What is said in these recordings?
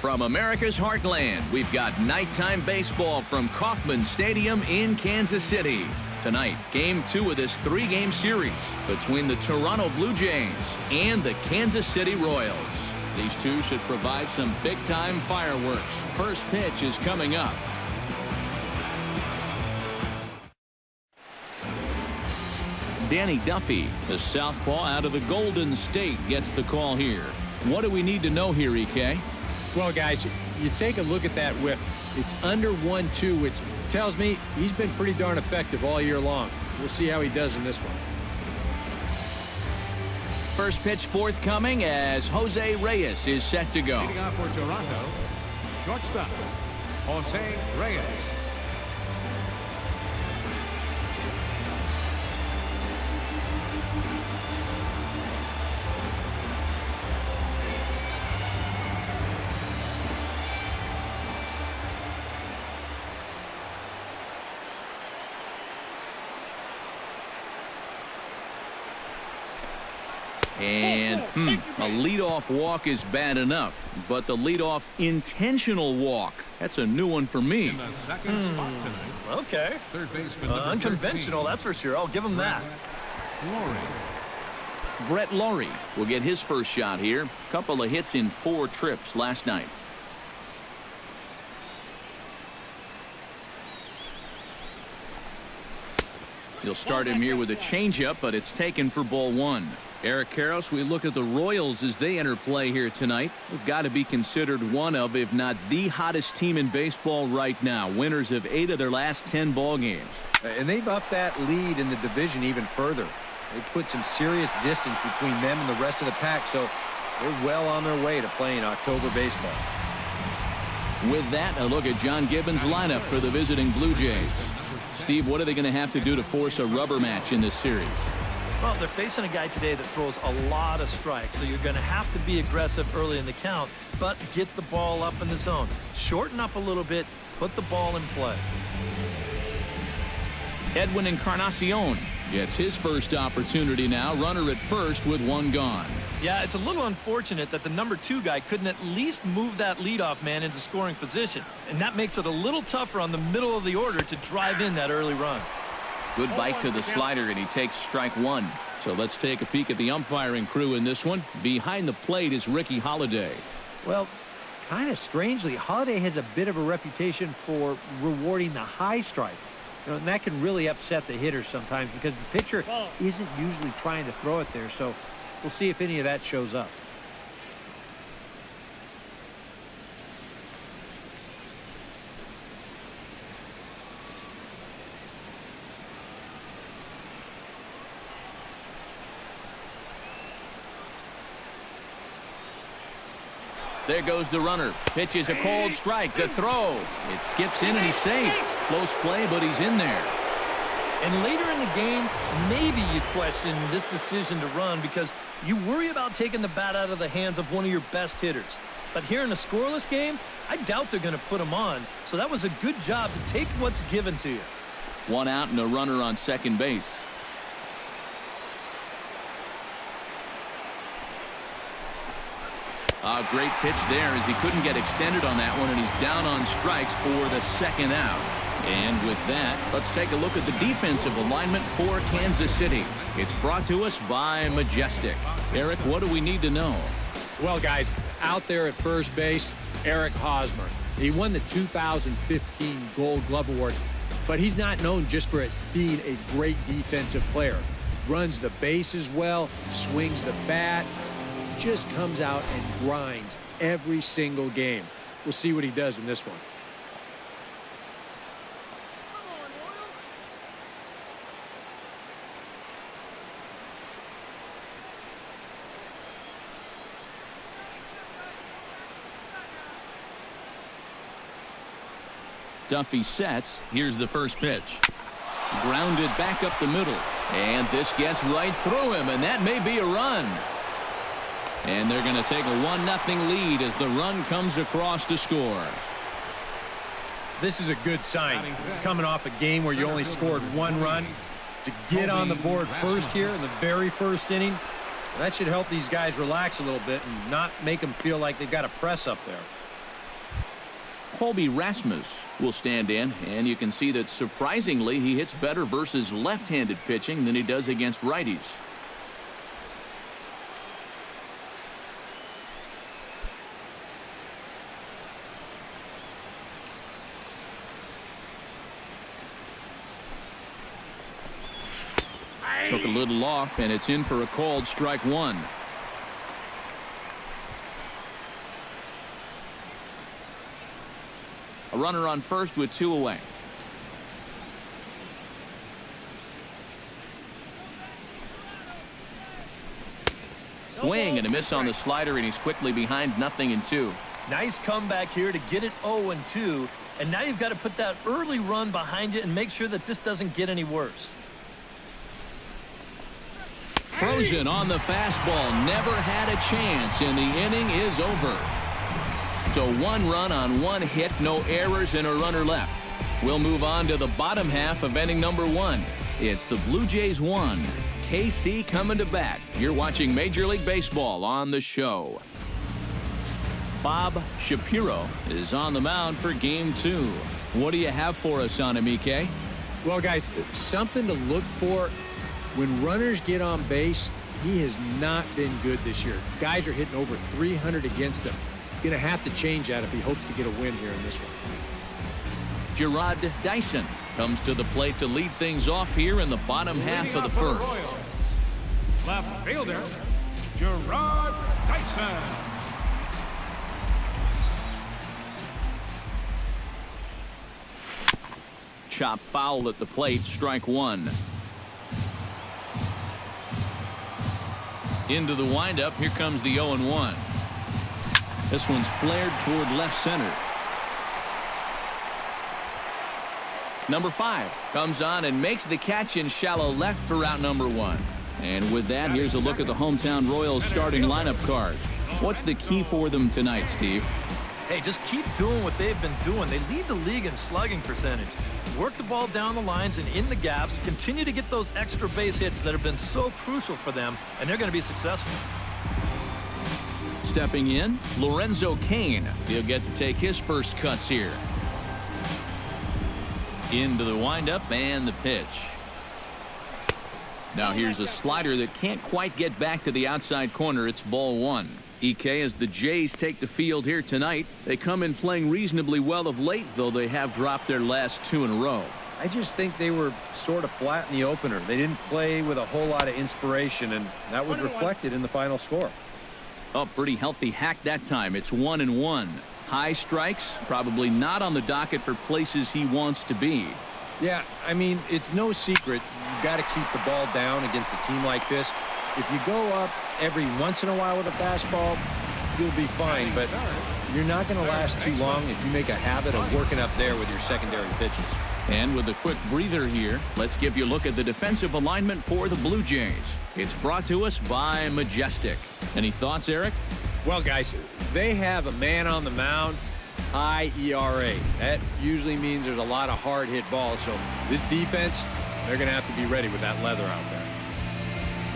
From America's heartland, we've got nighttime baseball from Kauffman Stadium in Kansas City. Tonight, Game 2 of this 3-game series between the Toronto Blue Jays and the Kansas City Royals. These two should provide some big-time fireworks. First pitch is coming up. Danny Duffy, the southpaw out of the Golden State, gets the call here. What do we need to know here, EK? Well, guys, you take a look at that whip. It's under 1-2, which tells me he's been pretty darn effective all year long. We'll see how he does in this one. First pitch forthcoming as Jose Reyes is set to go. Leading off for Toronto, shortstop, Jose Reyes. And a leadoff walk is bad enough, but the leadoff intentional walk, that's a new one for me. In the second spot tonight. Okay. Third baseman Unconventional, 13. that's for sure. I'll give him that. Brett Laurie will get his first shot here. Couple of hits in 4 trips last night. He'll start him here with a changeup, but it's taken for ball 1. Eric Karros, we look at the Royals as they enter play here tonight. They've got to be considered one of, if not the hottest team in baseball right now. Winners of 8 of their last 10 ball games. And they've upped that lead in the division even further. They've put some serious distance between them and the rest of the pack, so they're well on their way to playing October baseball. With that, a look at John Gibbons' lineup for the visiting Blue Jays. Steve, what are they going to have to do to force a rubber match in this series? Well, they're facing a guy today that throws a lot of strikes, so you're going to have to be aggressive early in the count, but get the ball up in the zone. Shorten up a little bit, put the ball in play. EDWIN Encarnacion gets his first opportunity now. Runner at first with 1 gone. Yeah, it's a little unfortunate that the number 2 guy couldn't at least move that leadoff man into scoring position, and that makes it a little tougher on the middle of the order to drive in that early run. Good bite to the slider, and he takes strike 1. So let's take a peek at the umpiring crew in this one. Behind the plate is Ricky Holiday. Well, kind of strangely, Holiday has a bit of a reputation for rewarding the high strike. You know, and that can really upset the hitter sometimes because the pitcher isn't usually trying to throw it there. So we'll see if any of that shows up. There goes the runner. Pitch is a cold strike. The throw. It skips in and he's safe. Close play, but he's in there. And later in the game, maybe you question this decision to run because you worry about taking the bat out of the hands of one of your best hitters. But here in a scoreless game, I doubt they're going to put him on. So that was a good job to take what's given to you. 1 out and a runner on second base. A great pitch there as he couldn't get extended on that one, and he's down on strikes for the 2nd out. And with that, let's take a look at the defensive alignment for Kansas City. It's brought to us by Majestic. Eric, what do we need to know? Well, guys, out there at first base, Eric Hosmer. He won the 2015 Gold Glove Award, but he's not known just for it being a great defensive player. Runs the bases well, swings the bat, just comes out and grinds every single game. We'll see what he does in this one. Duffy sets. Here's the first pitch. Grounded back up the middle. And this gets right through him, and that may be a run. And they're going to take a 1-0 lead as the run comes across to score. This is a good sign. Coming off a game where you only scored 1 run, to get on the board first here in the very first inning, that should help these guys relax a little bit and not make them feel like they've got to press up there. COLBY RASMUS will stand in, and you can see that surprisingly he hits better versus left-handed pitching than he does against righties. Took a little off, and it's in for a called strike one. A runner on first with 2 away. Swing and a miss on the slider, and he's quickly behind 0-2. Nice comeback here to get it 0-2, and now you've got to put that early run behind you and make sure that this doesn't get any worse. Frozen on the fastball, never had a chance, and the inning is over. So 1 run on 1 hit, no errors, and a runner left. We'll move on to the bottom half of inning number 1. It's the Blue Jays 1, KC coming to bat. You're watching Major League Baseball on the show. Bob Shapiro is on the mound for game 2. What do you have for us on him, EK? Well, guys, something to look for. When runners get on base, he has not been good this year. Guys are hitting over 300 against him. He's going to have to change that if he hopes to get a win here in this one. JARROD DYSON comes to the plate to lead things off here in the bottom half of the first. Left fielder, JARROD DYSON. Chop foul at the plate, strike 1. Into the windup, here comes the 0-1. This one's flared toward left center. Number 5 comes on and makes the catch in shallow left for out number 1. And with that, here's a look at the hometown Royals starting lineup card. What's the key for them tonight, Steve? Hey, just keep doing what they've been doing. They lead the league in slugging percentage. Work the ball down the lines and in the gaps. Continue to get those extra base hits that have been so crucial for them, and they're going to be successful. Stepping in, LORENZO CAIN. He'll get to take his first cuts here. Into the windup and the pitch. Now here's a slider that can't quite get back to the outside corner. It's ball 1. EK, as the Jays take the field here tonight, they come in playing reasonably well of late, though they have dropped their last 2 in a row. I just think they were sort of flat in the opener. They didn't play with a whole lot of inspiration, and that was reflected in the final score. Oh, pretty healthy hack that time. It's 1-1. High strikes, probably not on the docket for places he wants to be. Yeah, I mean, it's no secret. You've got to keep the ball down against a team like this. If you go up every once in a while with a fastball, you'll be fine, but you're not going to last too long if you make a habit of working up there with your secondary pitches. And with a quick breather here, let's give you a look at the defensive alignment for the Blue Jays. It's brought to us by Majestic. Any thoughts, Eric? Well, guys, they have a man on the mound, high ERA. That usually means there's a lot of hard hit balls, so this defense, they're going to have to be ready with that leather out there.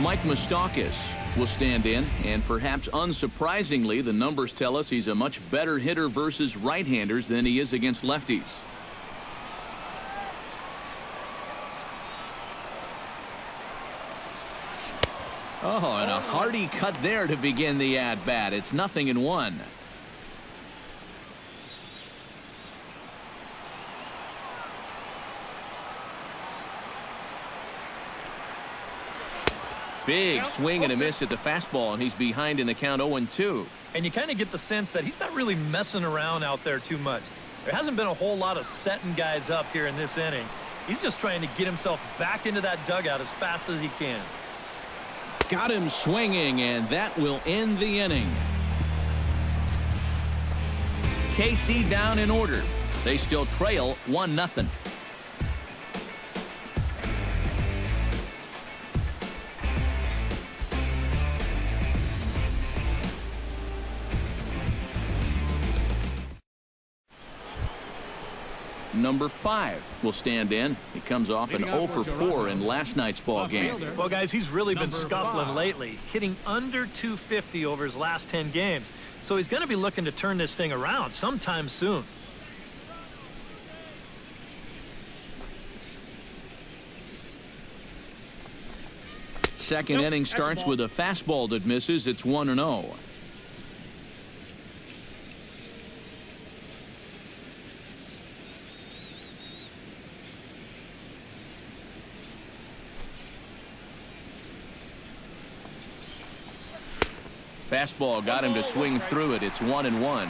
Mike Moustakas will stand in, and perhaps unsurprisingly, the numbers tell us he's a much better hitter versus right-handers than he is against lefties. Oh, and a hearty cut there to begin the at-bat. It's 0-1. Big swing and a miss at the fastball, and he's behind in the count 0-2. And you kind of get the sense that he's not really messing around out there too much. There hasn't been a whole lot of setting guys up here in this inning. He's just trying to get himself back into that dugout as fast as he can. Got him swinging, and that will end the inning. KC down in order. They still trail 1-0. Number 5 will stand in. He comes off an 0-for-4 in last night's ball game. Well, guys, he's really been scuffling lately, hitting under 250 over his last 10 games. So he's going to be looking to turn this thing around sometime soon. second inning starts with a fastball that misses. It's 1-0. Fastball got him to swing through it. It's 1-1.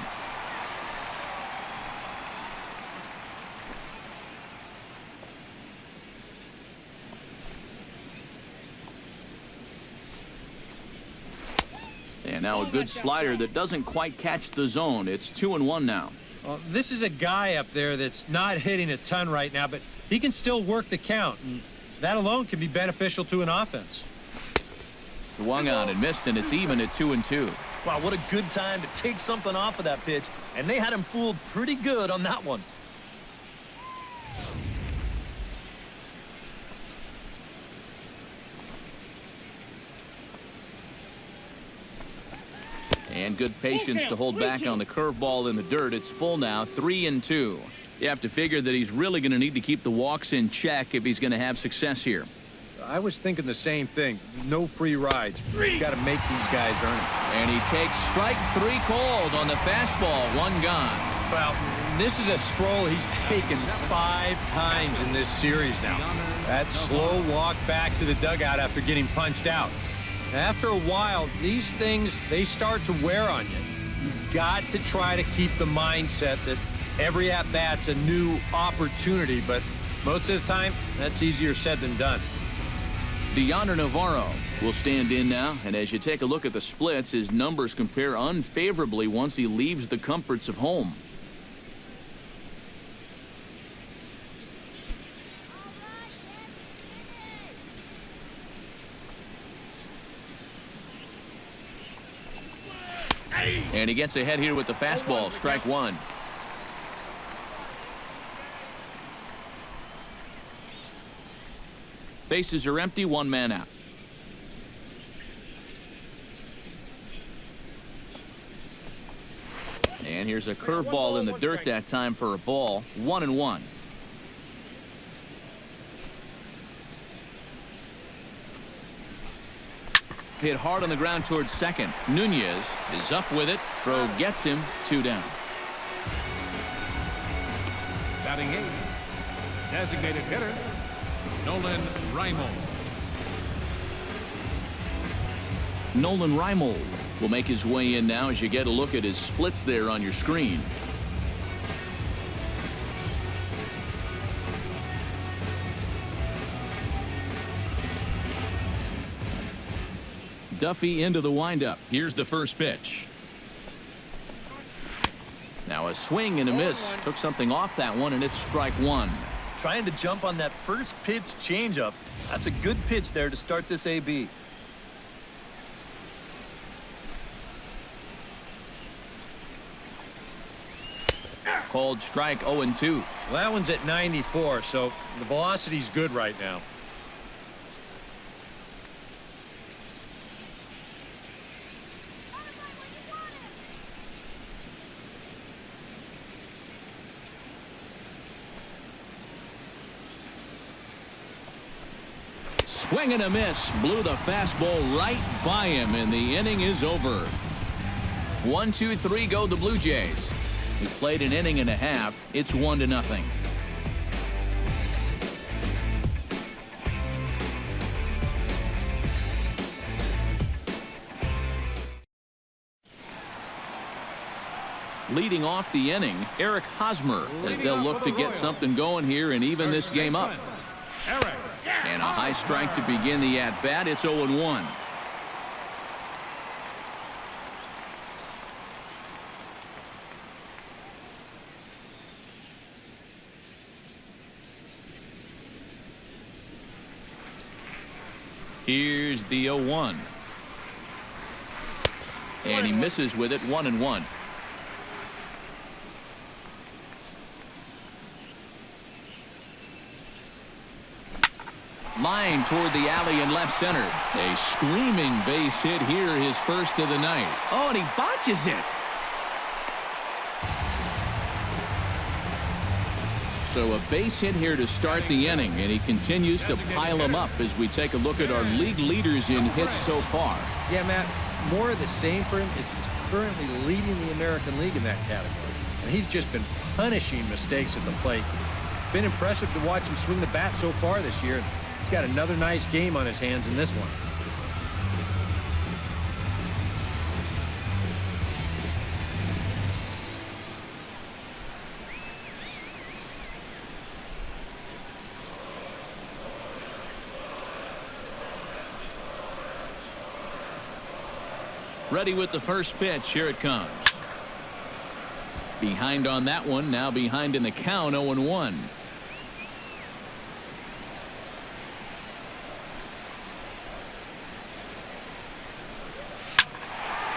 And now a good slider that doesn't quite catch the zone. It's 2-1 now. Well, this is a guy up there that's not hitting a ton right now, but he can still work the count, and that alone can be beneficial to an offense. Swung on and missed, and it's even at 2-2. Wow, what a good time to take something off of that pitch, and they had him fooled pretty good on that one. And good patience to hold back on the curveball in the dirt. It's full now, 3-2. You have to figure that he's really going to need to keep the walks in check if he's going to have success here. I was thinking the same thing. No free rides. You've got to make these guys earn it. And he takes strike 3 called on the fastball. 1 gone. Well, this is a stroll he's taken 5 times in this series now. That slow walk back to the dugout after getting punched out. After a while, these things, they start to wear on you. You've got to try to keep the mindset that every at-bat's a new opportunity, but most of the time, that's easier said than done. Deoner Navarro will stand in now, and as you take a look at the splits, his numbers compare unfavorably once he leaves the comforts of home. And he gets ahead here with the fastball, strike 1. Bases are empty, 1 man out. And here's a curveball in the dirt that time for a ball, 1-1. Hit hard on the ground towards second. Nunez is up with it. Throw gets him, 2 down. Batting 8, designated hitter, Nolan REIMOLD. Nolan REIMOLD will make his way in now as you get a look at his splits there on your screen. Duffy into the windup. Here's the first pitch. Now a swing and a miss. Took something off that one, and it's strike 1. Trying to jump on that first pitch changeup. That's a good pitch there to start this AB. Called strike 0-2. Well, that one's at 94, so the velocity's good right now. Swing and a miss. Blew the fastball right by him, and the inning is over. 1, 2, 3 go the Blue Jays. We played an inning and a half. It's 1-0. Leading off the inning, Eric Hosmer, as they'll look to get something going here and even this game up. And a high strike to begin the at-bat. It's 0-1. Here's the 0-1. And he misses with it, 1-1. Line toward the alley in left center. A screaming base hit here, his first of the night. Oh, and he botches it. So a base hit here to start the inning, and he continues to pile them up as we take a look at our league leaders in hits so far. Yeah, Matt, more of the same for him is he's currently leading the American League in that category. And he's just been punishing mistakes at the plate. Been impressive to watch him swing the bat so far this year. He's got another nice game on his hands in this one. Ready with the first pitch. Here it comes. Behind on that one. Now behind in the count. 0-1.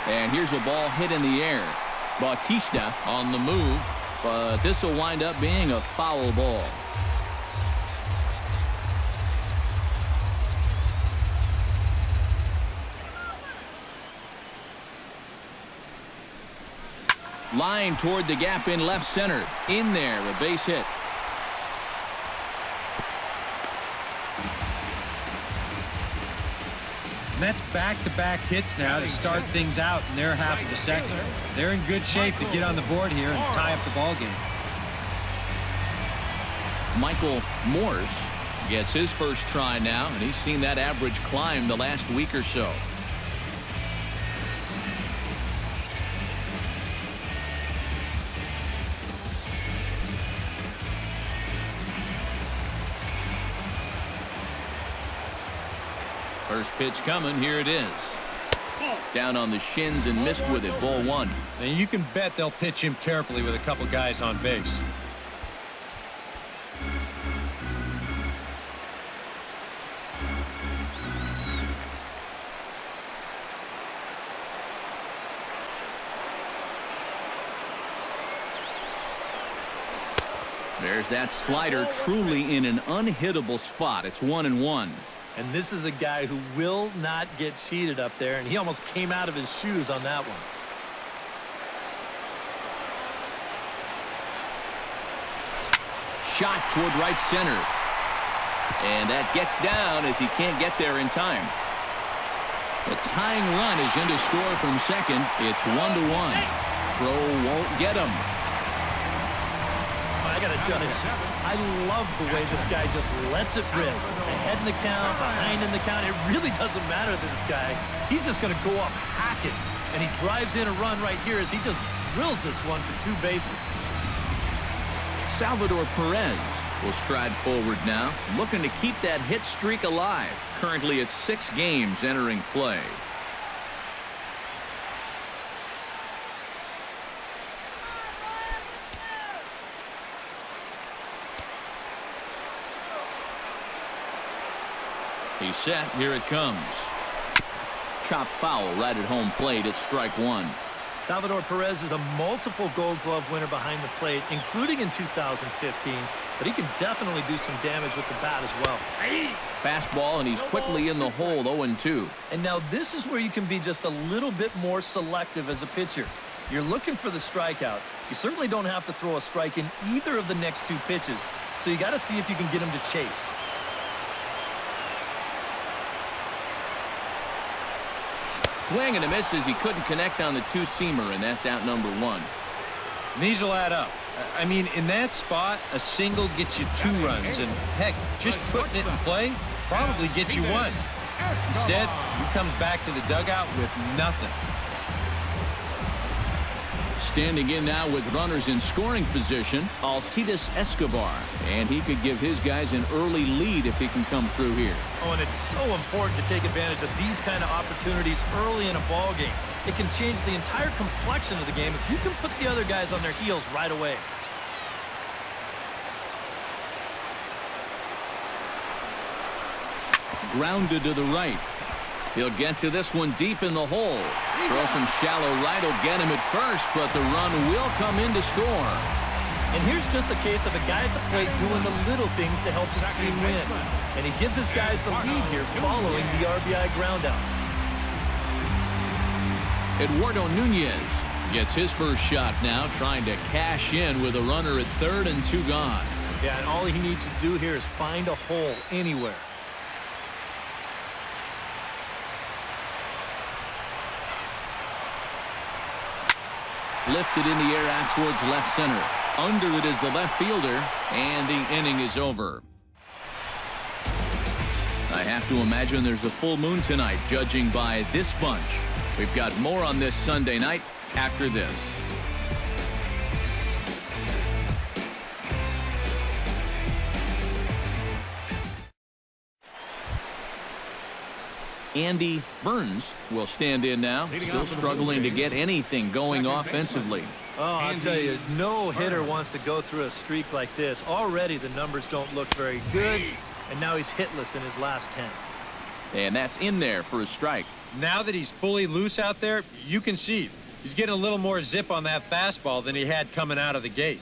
And here's a ball hit in the air. Bautista on the move, but this will wind up being a foul ball. Line toward the gap in left center. In there, a base hit. Mets back-to-back hits now to start things out in their half of the second. They're in good shape to get on the board here and tie up the ball game. Michael Morse gets his first try now, and he's seen that average climb the last week or so. First pitch coming. Here it is. Down on the shins and missed with it. Ball one. And you can bet they'll pitch him carefully with a couple guys on base. There's that slider, truly in an unhittable spot. It's 1-1. And this is a guy who will not get cheated up there, and he almost came out of his shoes on that one. Shot toward right center. And that gets down as he can't get there in time. The tying run is in to score from second. It's 1-1. Throw won't get him. I got to tell you, I love the way this guy just lets it rip. Ahead in the count, behind in the count. It really doesn't matter to this guy. He's just going to go up hacking. And he drives in a run right here as he just drills this one for 2 bases. Salvador Perez will stride forward now, looking to keep that hit streak alive. Currently at 6 games entering play. He's set. Here it comes. Chop foul right at home plate. It's strike one. Salvador Perez is a multiple Gold Glove winner behind the plate, including in 2015, but he can definitely do some damage with the bat as well. Fastball, and he's quickly in the hole. 0-2. And now this is where you can be just a little bit more selective as a pitcher. You're looking for the strikeout. You certainly don't have to throw a strike in either of the next 2 pitches, so you got to see if you can get him to chase. Swing and a miss as he couldn't connect on the 2-seamer, and that's out number 1. These will add up. I mean, in that spot, a single gets you 2 runs, and heck, just putting it in play probably gets you 1. Instead, he comes back to the dugout with nothing. Standing in now with runners in scoring position, Alcides Escobar, and he could give his guys an early lead if he can come through here. Oh, and it's so important to take advantage of these kind of opportunities early in a ball game. It can change the entire complexion of the game if you can put the other guys on their heels right away. Grounded to the right. He'll get to this one deep in the hole. Throw from shallow right will get him at first, but the run will come in to score. And here's just a case of a guy at the plate doing the little things to help his team win. And he gives his guys the lead here following the RBI groundout. Eduardo Nunez gets his first shot now, trying to cash in with a runner at third and 2 gone. Yeah, and all he needs to do here is find a hole anywhere. Lifted in the air out towards left center. Under it is the left fielder, and the inning is over. I have to imagine there's a full moon tonight, judging by this bunch. We've got more on this Sunday night after this. Andy Burns will stand in now, still struggling to get anything going offensively. Oh, I'll tell you, no hitter wants to go through a streak like this. Already the numbers don't look very good, and now he's hitless in his last 10. And that's in there for a strike. Now that he's fully loose out there, you can see he's getting a little more zip on that fastball than he had coming out of the gate.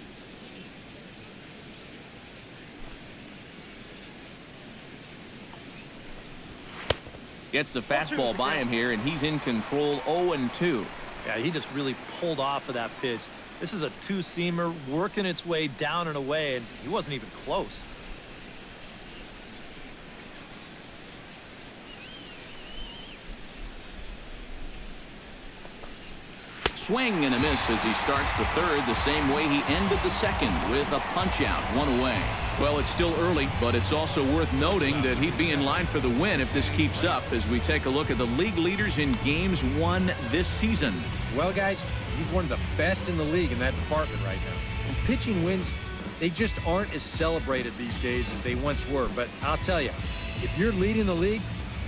Gets the fastball by him here, and he's in control 0-2. Yeah, he just really pulled off of that pitch. This is a two-seamer working its way down and away, and he wasn't even close. Swing and a miss as he starts the third the same way he ended the second, with a punch-out, one away. Well, it's still early, but it's also worth noting that he'd be in line for the win if this keeps up as we take a look at the league leaders in games won this season. Well, guys, he's one of the best in the league in that department right now. And pitching wins, they just aren't as celebrated these days as they once were. But I'll tell you, if you're leading the league,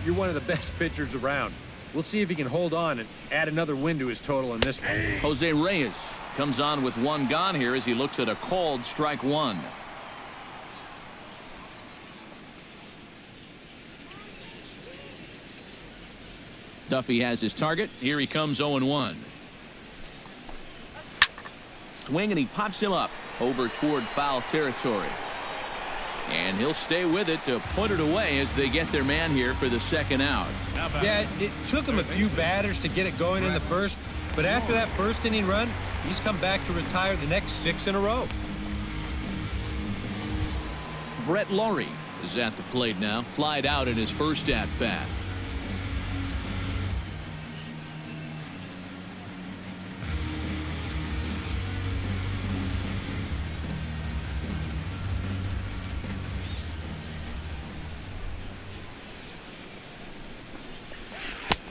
you're one of the best pitchers around. We'll see if he can hold on and add another win to his total in this one. Jose Reyes comes on with one gone here as he looks at a called strike one. Duffy has his target. Here he comes 0-1. Swing and he pops him up over toward foul territory. And he'll stay with it to put it away as they get their man here for the second out. Yeah, it took him a few batters to get it going in the first, but after that first inning run, he's come back to retire the next 6 in a row. Brett Laurie is at the plate now, flied out in his first at-bat.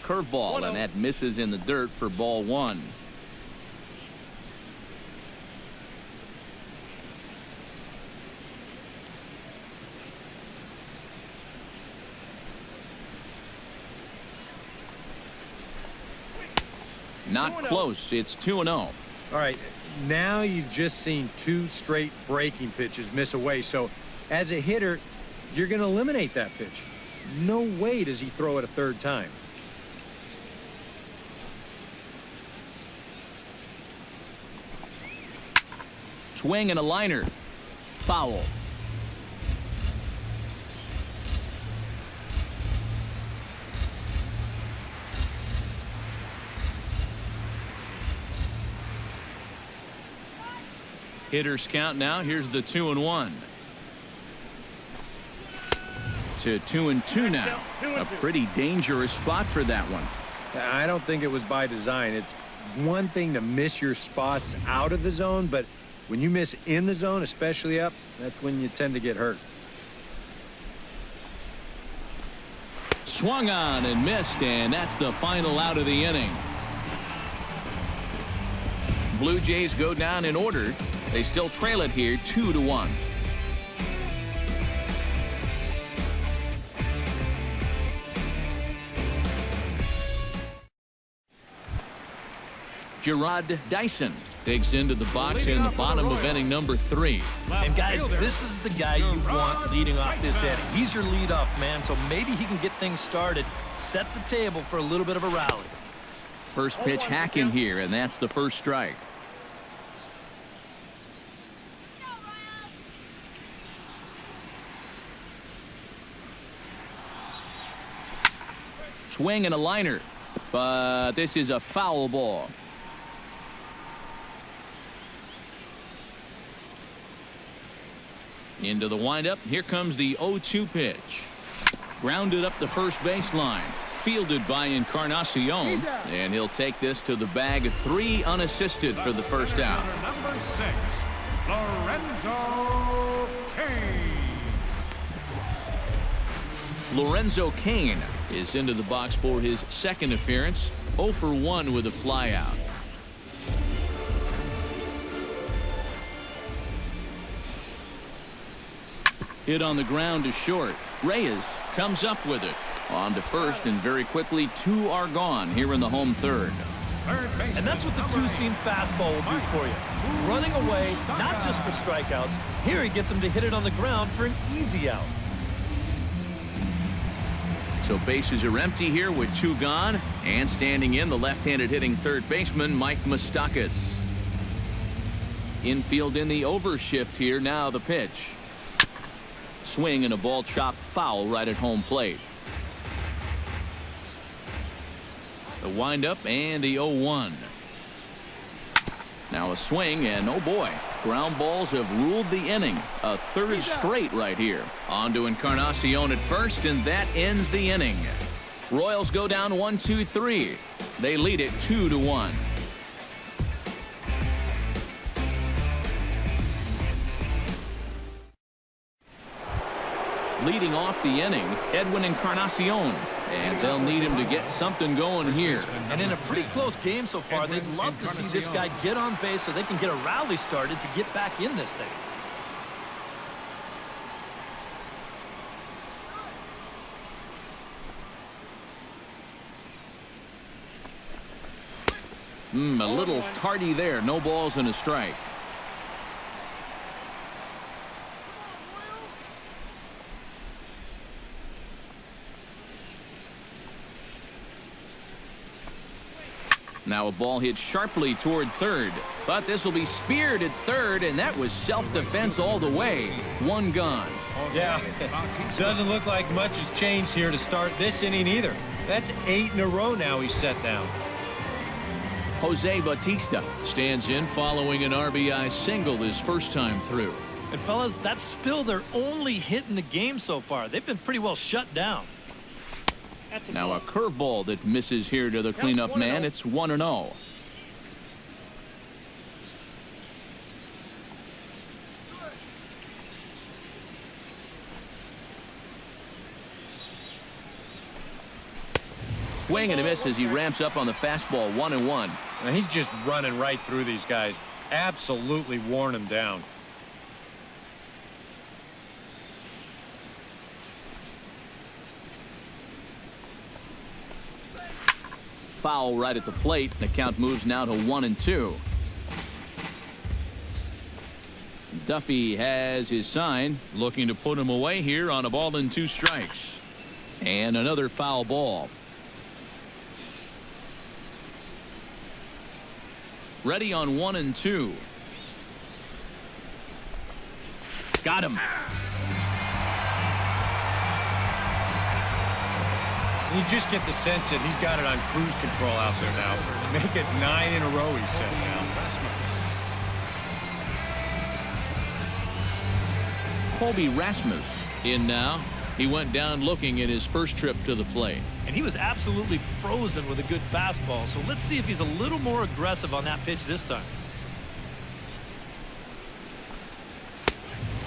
Curveball, and that misses in the dirt for ball one. Not close. It's 2-0. All right, now you've just seen 2 straight breaking pitches miss away. So as a hitter, you're going to eliminate that pitch. No way does he throw it a third time. Swing and a liner. Foul. Hitters count now. Here's the 2-1. To 2-2 now. A pretty dangerous spot for that one. I don't think it was by design. It's one thing to miss your spots out of the zone, but when you miss in the zone, especially up, that's when you tend to get hurt. Swung on and missed, and that's the final out of the inning. Blue Jays go down in order. They still trail it here 2-1. JARROD Dyson digs into the box in the bottom of inning number 3. And guys, this is the guy you want leading off this inning. He's your leadoff man, so maybe he can get things started, set the table for a little bit of a rally. First pitch hacking here, and that's the first strike. Swing and a liner, but this is a foul ball. Into the windup. Here comes the 0-2 pitch. Grounded up the first baseline. Fielded by Encarnacion. And he'll take this to the bag. 3 unassisted for the first out. Number 6, Lorenzo CAIN. Lorenzo CAIN is into the box for his second appearance. 0 for 1 with a flyout. Hit on the ground to short. Reyes comes up with it. On to first, and very quickly 2 are gone here in the home third. And that's what the two-seam fastball will do for you. Running away, not just for strikeouts. Here he gets him to hit it on the ground for an easy out. So bases are empty here with 2 gone. And standing in, the left-handed hitting third baseman, Mike Moustakas. Infield in the overshift here. Now the pitch. Swing and a ball chopped foul right at home plate. The windup and the 0-1. Now a swing, and oh boy, ground balls have ruled the inning. A third straight right here. On to Encarnacion at first, and that ends the inning. Royals go down 1-2-3. They lead it 2-1. Leading off the inning, EDWIN Encarnacion. And they'll need him to get something going here. And in a pretty close game so far, they'd love to see this guy get on base so they can get a rally started to get back in this thing. A little tardy there. No balls and a strike. Now a ball hit sharply toward third, but this will be speared at third, and that was self-defense all the way. 1 gone. Yeah, doesn't look like much has changed here to start this inning either. That's 8 in a row now he's set down. Jose Bautista stands in following an RBI single his first time through. And fellas, that's still their only hit in the game so far. They've been pretty well shut down. Now a curveball that misses here to the cleanup man. It's 1-0. Swing and a miss as he ramps up on the fastball. 1-1. And he's just running right through these guys. Absolutely worn them down. Foul right at the plate. The count moves now to 1-2. Duffy has his sign, looking to put him away here on a ball and 2 strikes. And another foul ball. Ready on 1-2. Got him. You just get the sense that he's got it on cruise control out there now. Make it 9 in a row, he said now. COLBY RASMUS in now. He went down looking at his first trip to the plate. And he was absolutely frozen with a good fastball. So let's see if he's a little more aggressive on that pitch this time.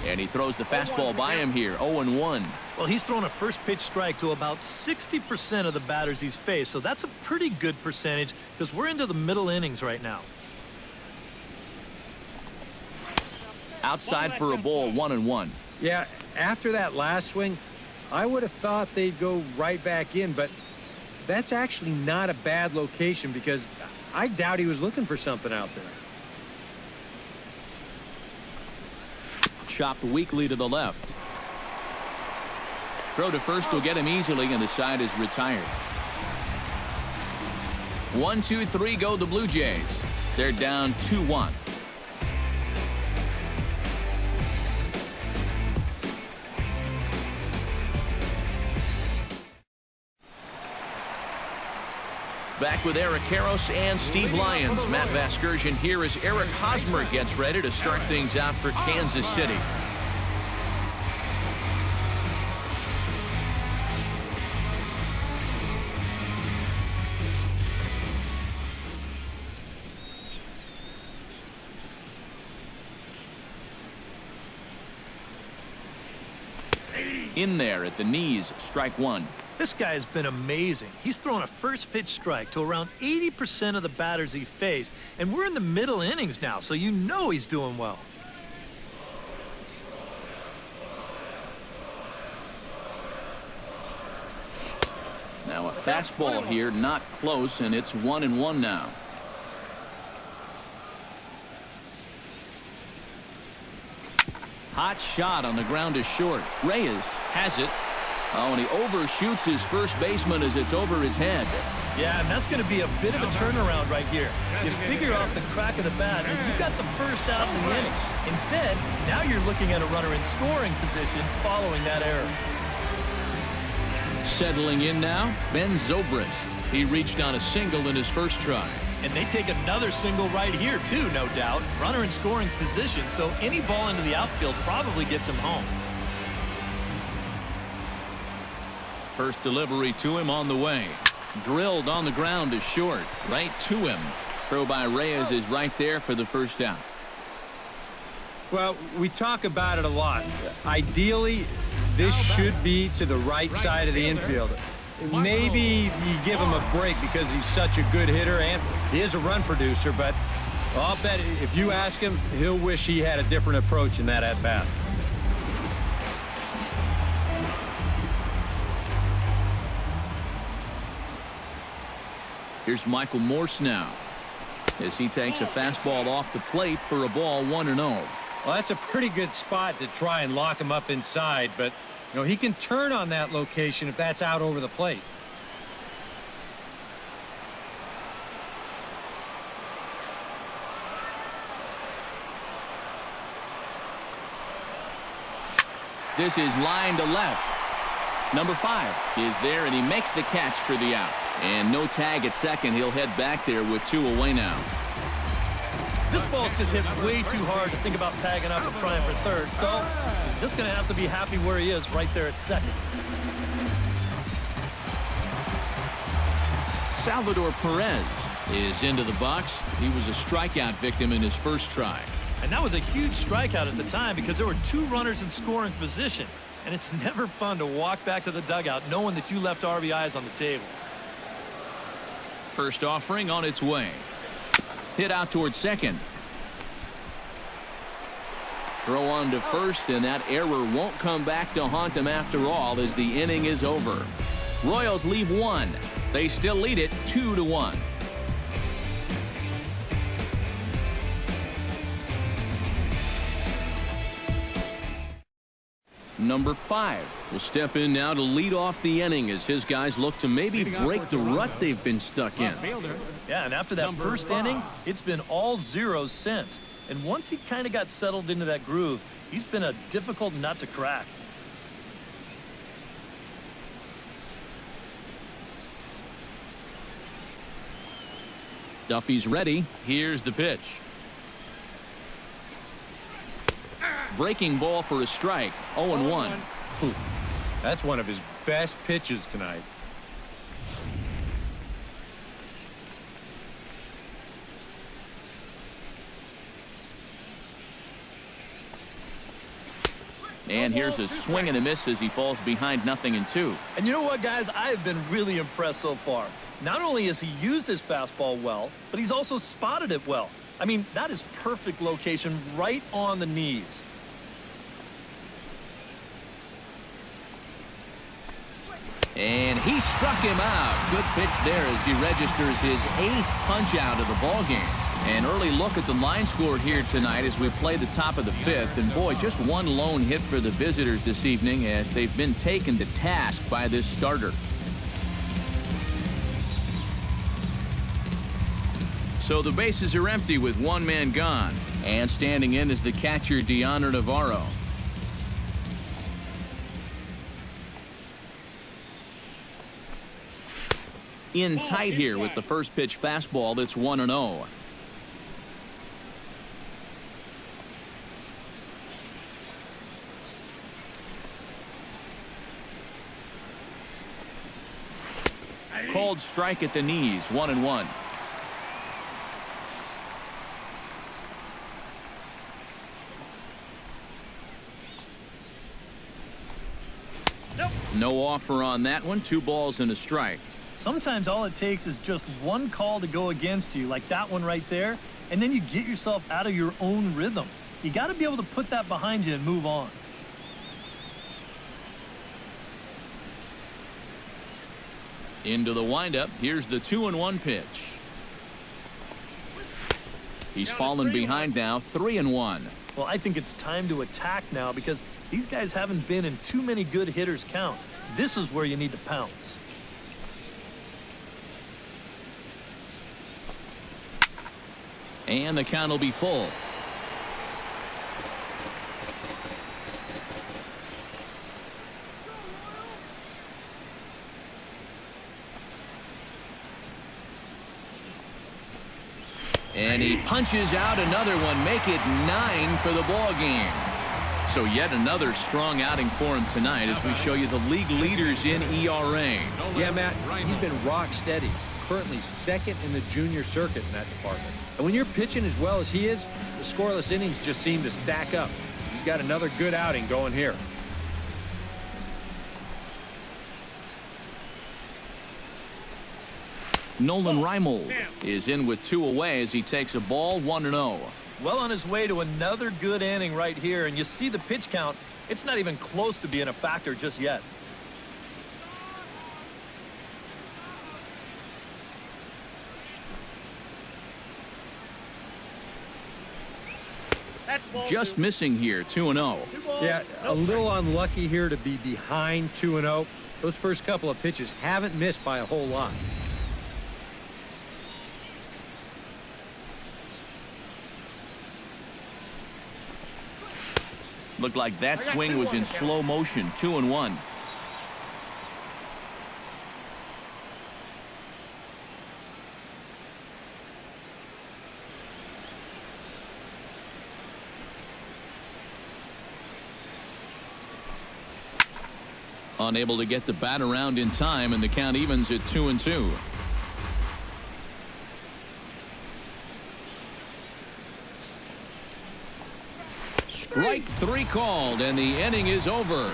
And he throws the fastball by him here. 0-1. Well, he's thrown a first pitch strike to about 60% of the batters he's faced. So that's a pretty good percentage because we're into the middle innings right now. Outside for a ball. 1-1. Yeah, after that last swing, I would have thought they'd go right back in, but that's actually not a bad location because I doubt he was looking for something out there. Chopped weakly to the left. Throw to first will get him easily, and the side is retired. 1-2-3 go the Blue Jays. They're down 2-1. Back with Eric Karros and Steve Lyons. Matt Vasgersian here as Eric Hosmer gets ready to start things out for Kansas City. In there at the knees, strike one. This guy has been amazing. He's thrown a first pitch strike to around 80% of the batters he faced, and we're in the middle innings now, so you know he's doing well. Now a fastball here, not close, and it's 1-1 now. Hot shot on the ground is short. Reyes has it. Oh, and he overshoots his first baseman as it's over his head. Yeah, and that's going to be a bit of a turnaround right here. You figure off the crack of the bat, and you got the first out in the inning. Instead, now you're looking at a runner in scoring position following that error. Settling in now, Ben Zobrist. He reached on a single in his first try. And they take another single right here, too, no doubt. Runner in scoring position, so any ball into the outfield probably gets him home. First delivery to him on the way. Drilled on the ground is short. Right to him. Throw by Reyes is right there for the first out. Well, we talk about it a lot. Ideally, this should be to the right side of the infielder. Maybe you give him a break because he's such a good hitter and he is a run producer, but I'll bet if you ask him, he'll wish he had a different approach in that at-bat. Here's Michael Morse now as he takes a fastball off the plate for a ball 1-0. Well, that's a pretty good spot to try and lock him up inside, but you know, he can turn on that location if that's out over the plate. This is line to left. Number 5 is there, and he makes the catch for the out. And no tag at second. He'll head back there with 2 away now. This ball's just hit way too hard to think about tagging up and trying for third, so he's just going to have to be happy where he is right there at second. Salvador Perez is into the box. He was a strikeout victim in his first try. And that was a huge strikeout at the time because there were 2 runners in scoring position. And it's never fun to walk back to the dugout knowing that you left RBIs on the table. First offering on its way. Hit out towards second. Throw on to first, and that error won't come back to haunt him after all as the inning is over. Royals leave 1. They still lead it 2-1. Number 5 will step in now to lead off the inning as his guys look to maybe break the rut they've been stuck in. Yeah, and after that first inning, it's been all zeros since. And once he kind of got settled into that groove, he's been a difficult nut to crack. Duffy's ready. Here's the pitch. Breaking ball for a strike. 0-1. That's one of his best pitches tonight. And here's a swing and a miss as he falls behind 0-2. And you know what, guys? I have been really impressed so far. Not only has he used his fastball well, but he's also spotted it well. I mean, that is perfect location right on the knees. And he struck him out. Good pitch there as he registers his 8th punch out of the ballgame. An early look at the line score here tonight as we play the top of the 5th. And boy, just one lone hit for the visitors this evening as they've been taken to task by this starter. So the bases are empty with 1 man gone. And standing in is the catcher, Deanna Navarro. In tight here with the first pitch fastball that's 1-0. Called strike at the knees, 1-1. No offer on that one. 2 balls and a strike. Sometimes all it takes is just one call to go against you, like that one right there, and then you get yourself out of your own rhythm. You got to be able to put that behind you and move on. Into the windup. Here's the 2-1 pitch. He's fallen behind now, 3-1. Well, I think it's time to attack now because these guys haven't been in too many good hitters' counts. This is where you need to pounce. And the count will be full. And he punches out another one, make it 9 for the ball game. So yet another strong outing for him tonight as we show you the league leaders in ERA. Yeah, Matt, he's been rock steady. Currently 2nd in the junior circuit in that department. And when you're pitching as well as he is, the scoreless innings just seem to stack up. He's got another good outing going here. Nolan REIMOLD is in with 2 away as he takes a ball, 1-0. Well on his way to another good inning right here, and you see the pitch count. It's not even close to being a factor just yet. Just missing here, 2-0. Yeah, a little unlucky here to be behind 2-0. Those first couple of pitches haven't missed by a whole lot. Looked like that swing was in slow motion, 2-1. Unable to get the bat around in time, and the count evens at 2-2. Strike 3 called, and the inning is over.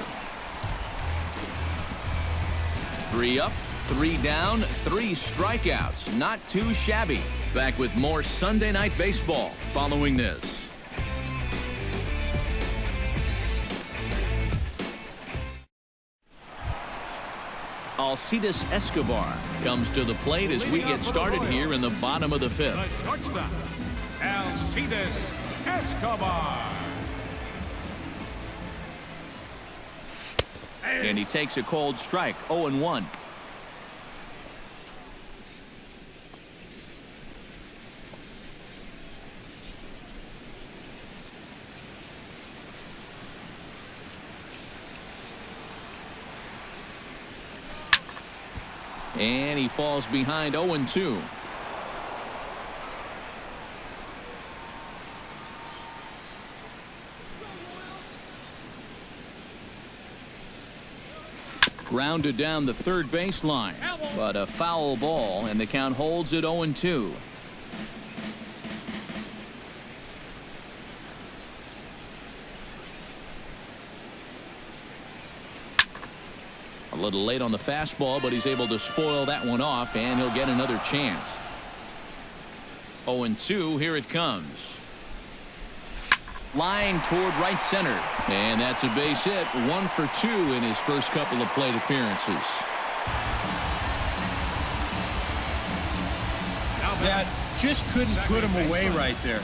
3 up, 3 down, 3 strikeouts. Not too shabby. Back with more Sunday Night Baseball following this. Alcides Escobar comes to the plate as we get started here in the bottom of the 5th. The shortstop, Alcides Escobar. And he takes a cold strike, 0-1. And he falls behind, 0-2. Grounded down the third baseline, but a foul ball, and the count holds at 0-2. A little late on the fastball, but he's able to spoil that one off, and he'll get another chance. 0-2, here it comes. Line toward right center, and that's a base hit. 1 for 2 in his first couple of plate appearances. That just couldn't put him away right there.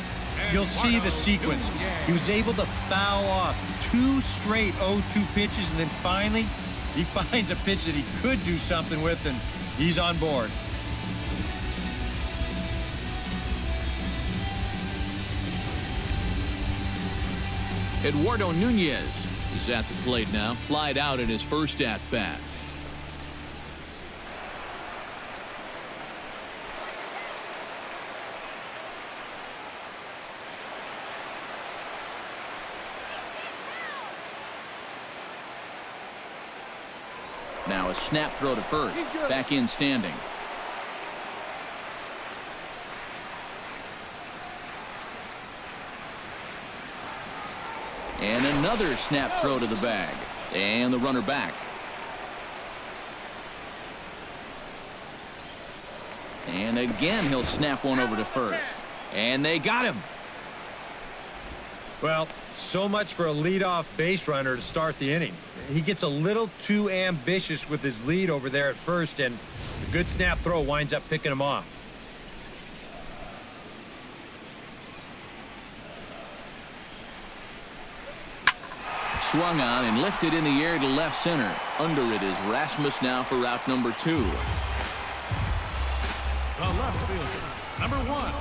You'll see the sequence. He was able to foul off 2 straight 0-2 pitches, and then finally he finds a pitch that he could do something with, and he's on board. Eduardo Nunez is at the plate now, flied out in his first at-bat. Now a snap throw to first. Back in standing. And another snap throw to the bag. And the runner back. And again, he'll snap one over to first. And they got him. Well, so much for a leadoff base runner to start the inning. He gets a little too ambitious with his lead over there at first, and a good snap throw winds up picking him off. Swung on and lifted in the air to left center. Under it is Rasmus now for route number 2. The left fielder, number 1.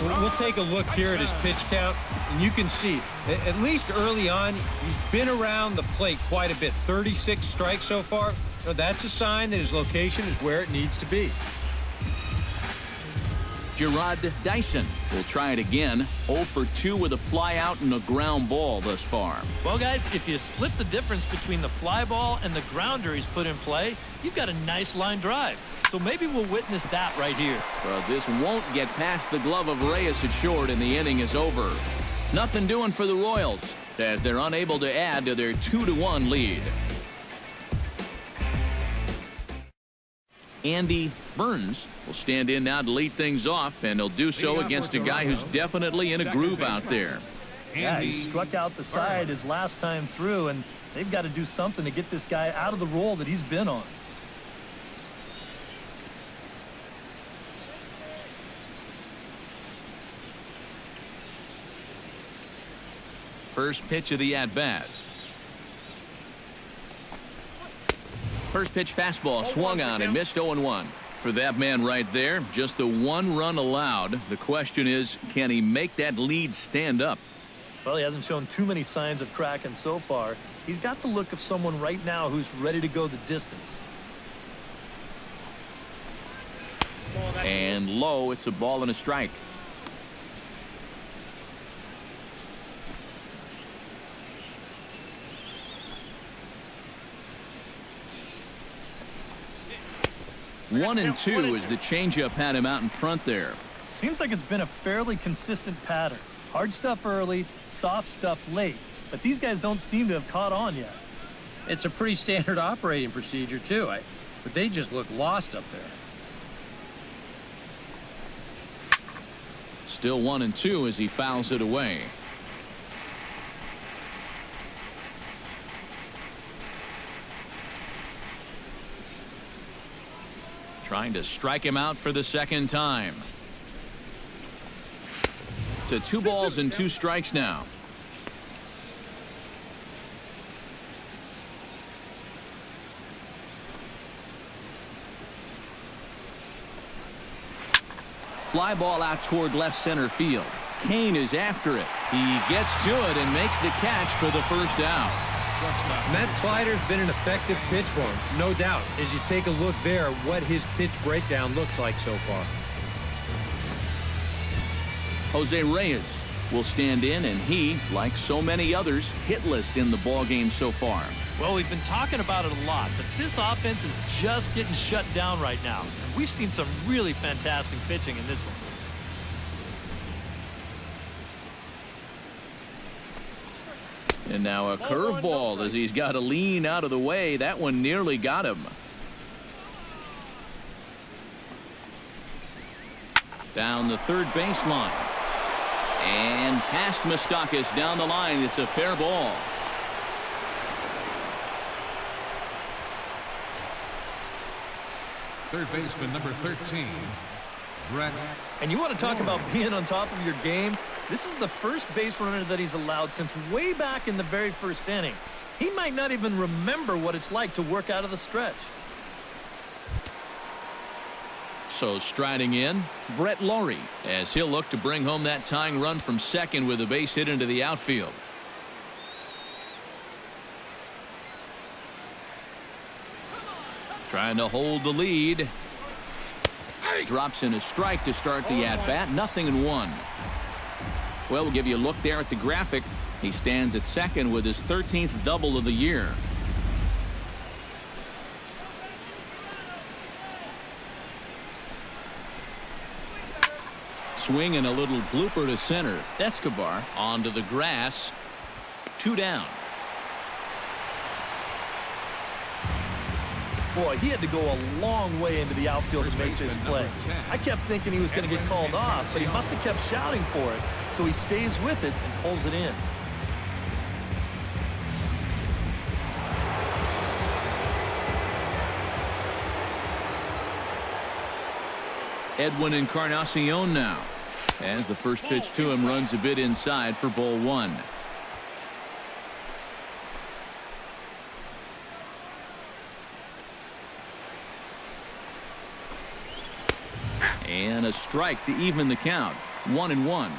We'll take a look here at his pitch count, and you can see, at least early on, he's been around the plate quite a bit. 36 strikes so far. So that's a sign that his location is where it needs to be. JARROD Dyson will try it again. 0 for 2 with a fly out and a ground ball thus far. Well, guys, if you split the difference between the fly ball and the grounder he's put in play, you've got a nice line drive. So maybe we'll witness that right here. Well, this won't get past the glove of Reyes at short, and the inning is over. Nothing doing for the Royals as they're unable to add to their 2-1 lead. Andy Burns will stand in now to lead things off, and he'll do so against a guy who's definitely in a groove out there. Yeah, he struck out the side his last time through, and they've got to do something to get this guy out of the role that he's been on. First pitch of the at-bat. First pitch fastball swung on and missed 0-1. For that man right there, just the 1 run allowed. The question is, can he make that lead stand up? Well, he hasn't shown too many signs of cracking so far. He's got the look of someone right now who's ready to go the distance. And low, it's a ball and a strike. One and two as the changeup had him out in front there. Seems like it's been a fairly consistent pattern. Hard stuff early, soft stuff late. But these guys don't seem to have caught on yet. It's a pretty standard operating procedure, too. But they just look lost up there. Still 1 and 2 as he fouls it away. Trying to strike him out for the second time. To 2 balls and 2 strikes now. Fly ball out toward left center field. CAIN is after it. He gets to it and makes the catch for the first out. And that slider's been an effective pitch for him, no doubt. As you take a look there, what his pitch breakdown looks like so far. Jose Reyes will stand in, and he, like so many others, hitless in the ballgame so far. Well, we've been talking about it a lot, but this offense is just getting shut down right now. We've seen some really fantastic pitching in this one. And now a curveball as he's got to lean out of the way. That one nearly got him. Down the third baseline. And past Moustakas down the line. It's a fair ball. Third baseman, number 13, Brett. And you want to talk about being on top of your game? This is the first base runner that he's allowed since way back in the very first inning. He might not even remember what it's like to work out of the stretch. So striding in, Brett Laurie, as he'll look to bring home that tying run from second with a base hit into the outfield. Trying to hold the lead. Drops in a strike to start the at-bat. 0-1. Well, we'll give you a look there at the graphic. He stands at second with his 13th double of the year. Swing and a little blooper to center. Escobar onto the grass. 2 down. Boy, he had to go a long way into the outfield to make this play. I kept thinking he was going to get called off, but he must have kept shouting for it, so he stays with it and pulls it in. EDWIN Encarnacion now, as the first pitch to him runs a bit inside for ball one. And a strike to even the count. 1-1.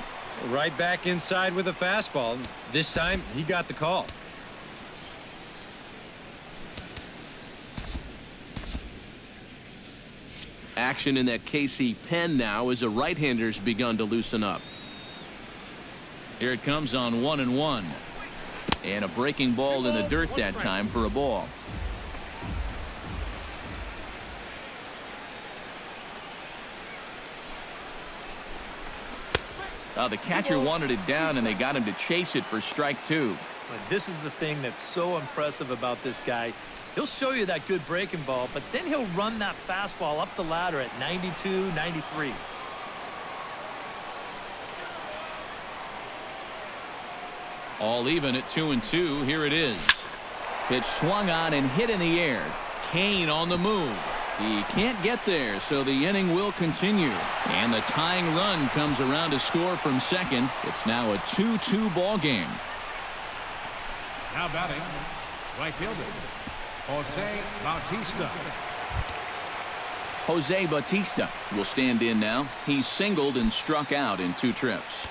Right back inside with a fastball. This time he got the call. Action in that KC pen now as the right-hander's begun to loosen up. Here it comes on 1-1. And a breaking ball in the dirt that time for a ball. The catcher wanted it down, and they got him to chase it for strike two. But this is the thing that's so impressive about this guy. He'll show you that good breaking ball, but then he'll run that fastball up the ladder at 92, 93. All even at 2-2. Here it is. Pitch swung on and hit in the air. CAIN on the move. He can't get there, so the inning will continue. And the tying run comes around to score from second. It's now a 2-2 ball game. Now batting, right fielder, Jose Bautista will stand in now. He's singled and struck out in 2 trips.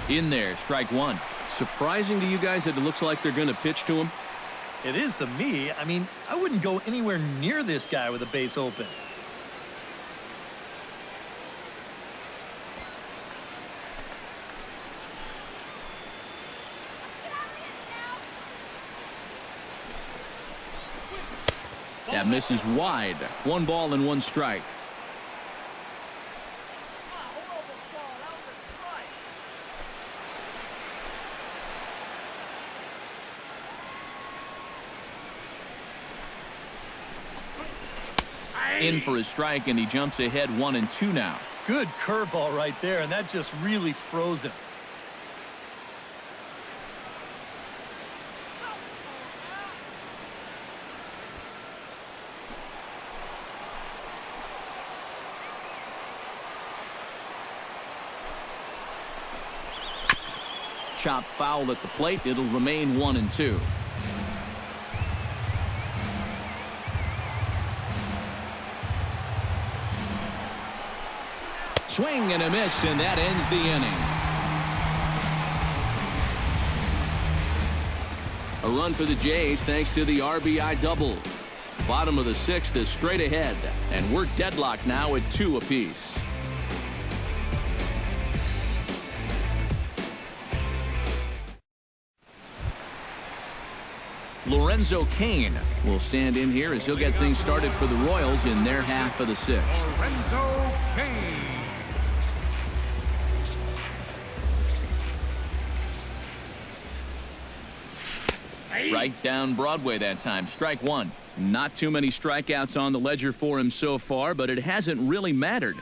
In there, strike one. Surprising to you guys that it looks like they're going to pitch to him? It is to me. I mean, I wouldn't go anywhere near this guy with a base open. That misses wide. 1 ball and 1 strike. In for a strike, and he jumps ahead 1-2 now. Good curveball right there, and that just really froze him. Chopped foul at the plate. It'll remain 1-2. Swing and a miss, and that ends the inning. A run for the Jays thanks to the RBI double. Bottom of the 6th is straight ahead, and we're deadlocked now at 2 apiece. Lorenzo CAIN will stand in here as he'll get things started for the Royals in their half of the 6th. Lorenzo CAIN. Right down Broadway that time. Strike one. Not too many strikeouts on the ledger for him so far, but it hasn't really mattered.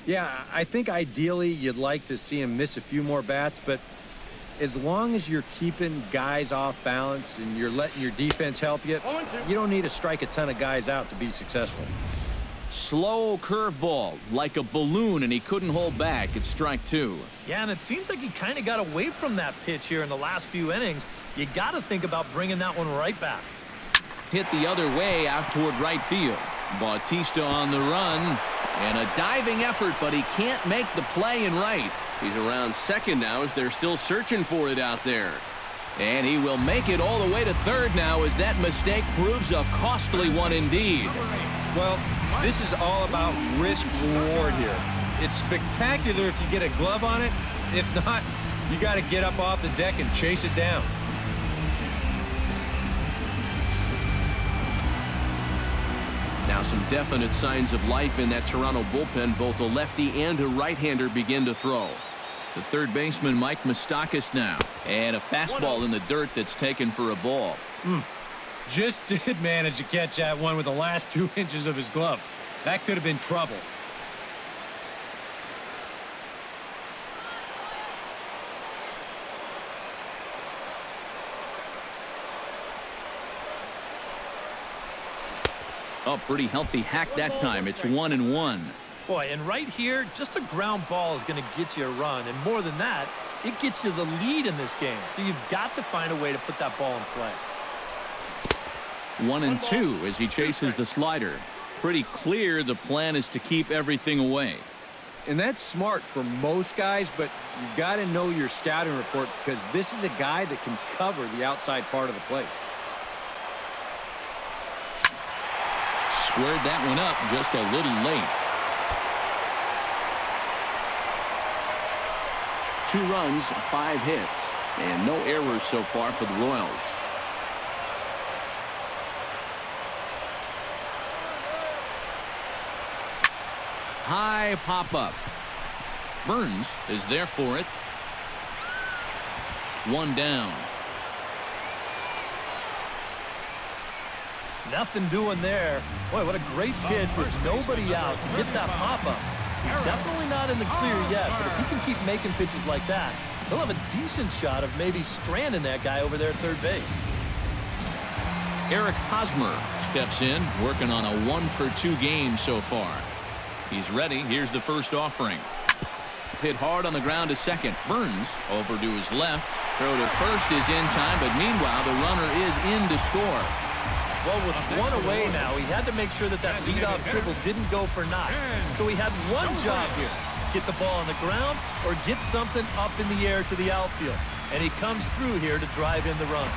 Yeah, I think ideally you'd like to see him miss a few more bats, but as long as you're keeping guys off balance and you're letting your defense help you, you don't need to strike a ton of guys out to be successful. Slow curveball, like a balloon, and he couldn't hold back. It's strike two. Yeah, and it seems like he kind of got away from that pitch here in the last few innings. You got to think about bringing that one right back. Hit the other way out toward right field. Bautista on the run, and a diving effort, but he can't make the play in right. He's around second now as they're still searching for it out there. And he will make it all the way to third now as that mistake proves a costly one indeed. Well, this is all about risk-reward here. It's spectacular if you get a glove on it. If not, you got to get up off the deck and chase it down. Now Now some definite signs of life in that Toronto bullpen. Both a lefty and a right-hander begin to throw. The third baseman, Mike Moustakas now. And a fastball in the dirt that's taken for a ball. Just did manage to catch that one with the last 2 inches of his glove. That could have been trouble. Oh, pretty healthy hack that time. It's 1-1. Boy, and right here, just a ground ball is going to get you a run. And more than that, it gets you the lead in this game. So you've got to find a way to put that ball in play. 1-2 as he chases the slider. Pretty clear the plan is to keep everything away. And that's smart for most guys, but you got to know your scouting report because this is a guy that can cover the outside part of the plate. Squared that one up just a little late. 2 runs, 5 hits, and no errors so far for the Royals. High pop-up. Burns is there for it. 1 down. Nothing doing there. Boy, what a great pitch with nobody out to get that pop-up. He's definitely not in the clear yet, but if he can keep making pitches like that, he'll have a decent shot of maybe stranding that guy over there at third base. Eric Hosmer steps in, working on a 1-for-2 game so far. He's ready. Here's the first offering. Hit hard on the ground to second. Burns over to his left. Throw to first is in time, but meanwhile the runner is in to score. Well, with 1 away now, he had to make sure that leadoff triple didn't go for naught. So he had one job here. Get the ball on the ground or get something up in the air to the outfield. And he comes through here to drive in the run.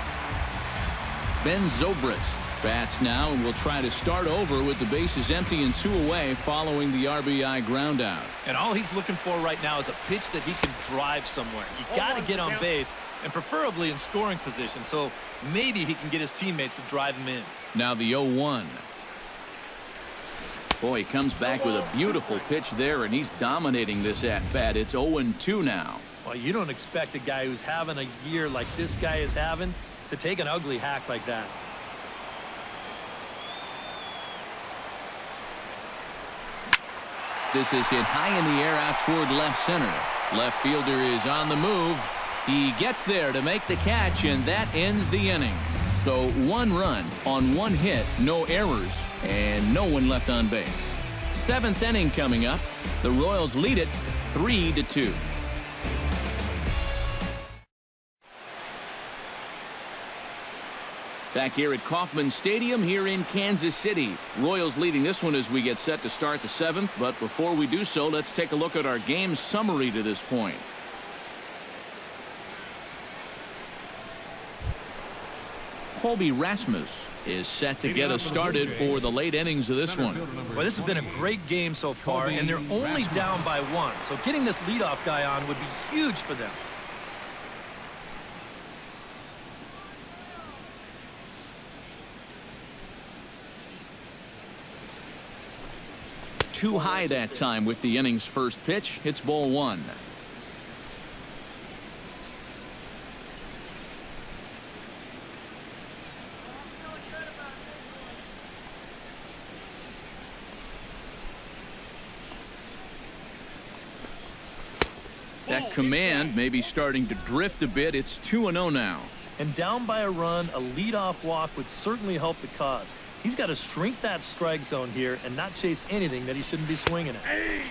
Ben Zobrist bats now and will try to start over with the bases empty and 2 away following the RBI ground out. And all he's looking for right now is a pitch that he can drive somewhere. You got to get on base and preferably in scoring position. So maybe he can get his teammates to drive him in. Now the 0-1. Boy, he comes back with a beautiful pitch there, and he's dominating this at-bat. It's 0-2 now. Well, you don't expect a guy who's having a year like this guy is having to take an ugly hack like that. This is hit high in the air out toward left center. Left fielder is on the move. He gets there to make the catch, and that ends the inning. So 1 run on 1 hit, no errors, and no one left on base. 7th inning coming up. The Royals lead it 3-2. Back here at Kauffman Stadium here in Kansas City. Royals leading this one as we get set to start the 7th. But before we do so, let's take a look at our game summary to this point. COLBY RASMUS is set to get us started for the late innings of this one. Well, this has been a great game so far, and they're only down by 1. So getting this leadoff guy on would be huge for them. Too high that time with the inning's first pitch. It's ball 1. That command may be starting to drift a bit. It's 2-0 now. And down by a run, a leadoff walk would certainly help the cause. He's got to shrink that strike zone here and not chase anything that he shouldn't be swinging at.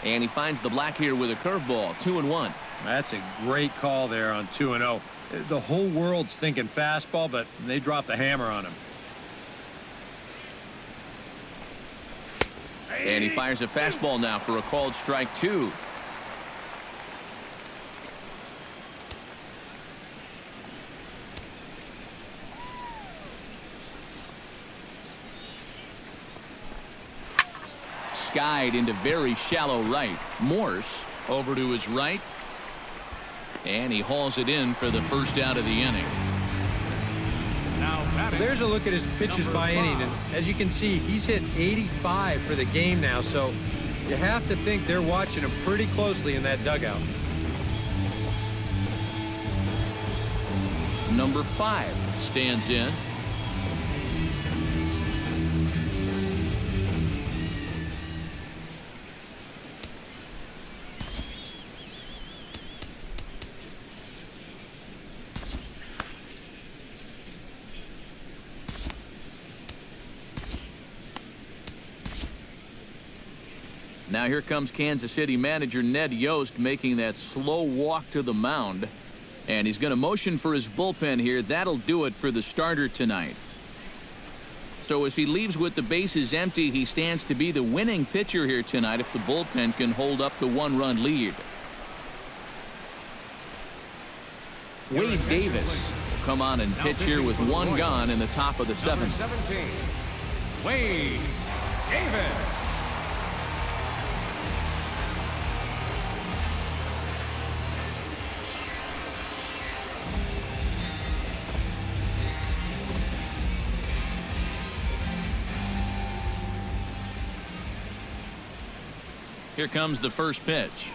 And he finds the black here with a curveball. 2-1. That's a great call there on 2-0. The whole world's thinking fastball, but they dropped the hammer on him. And he fires a fastball now for a called strike 2. Skied into very shallow right. Morse over to his right. And he hauls it in for the first out of the inning. Now There's a look at his pitches by inning, and as you can see, he's hit 85 for the game now, so you have to think they're watching him pretty closely in that dugout. Number 5 stands in. Now here comes Kansas City manager Ned Yost making that slow walk to the mound. And he's going to motion for his bullpen here. That'll do it for the starter tonight. So as he leaves with the bases empty, he stands to be the winning pitcher here tonight if the bullpen can hold up the one-run lead. Wade Davis will come on and pitch here with one gone in the top of the 7th. 17, Wade Davis. Here comes the first pitch.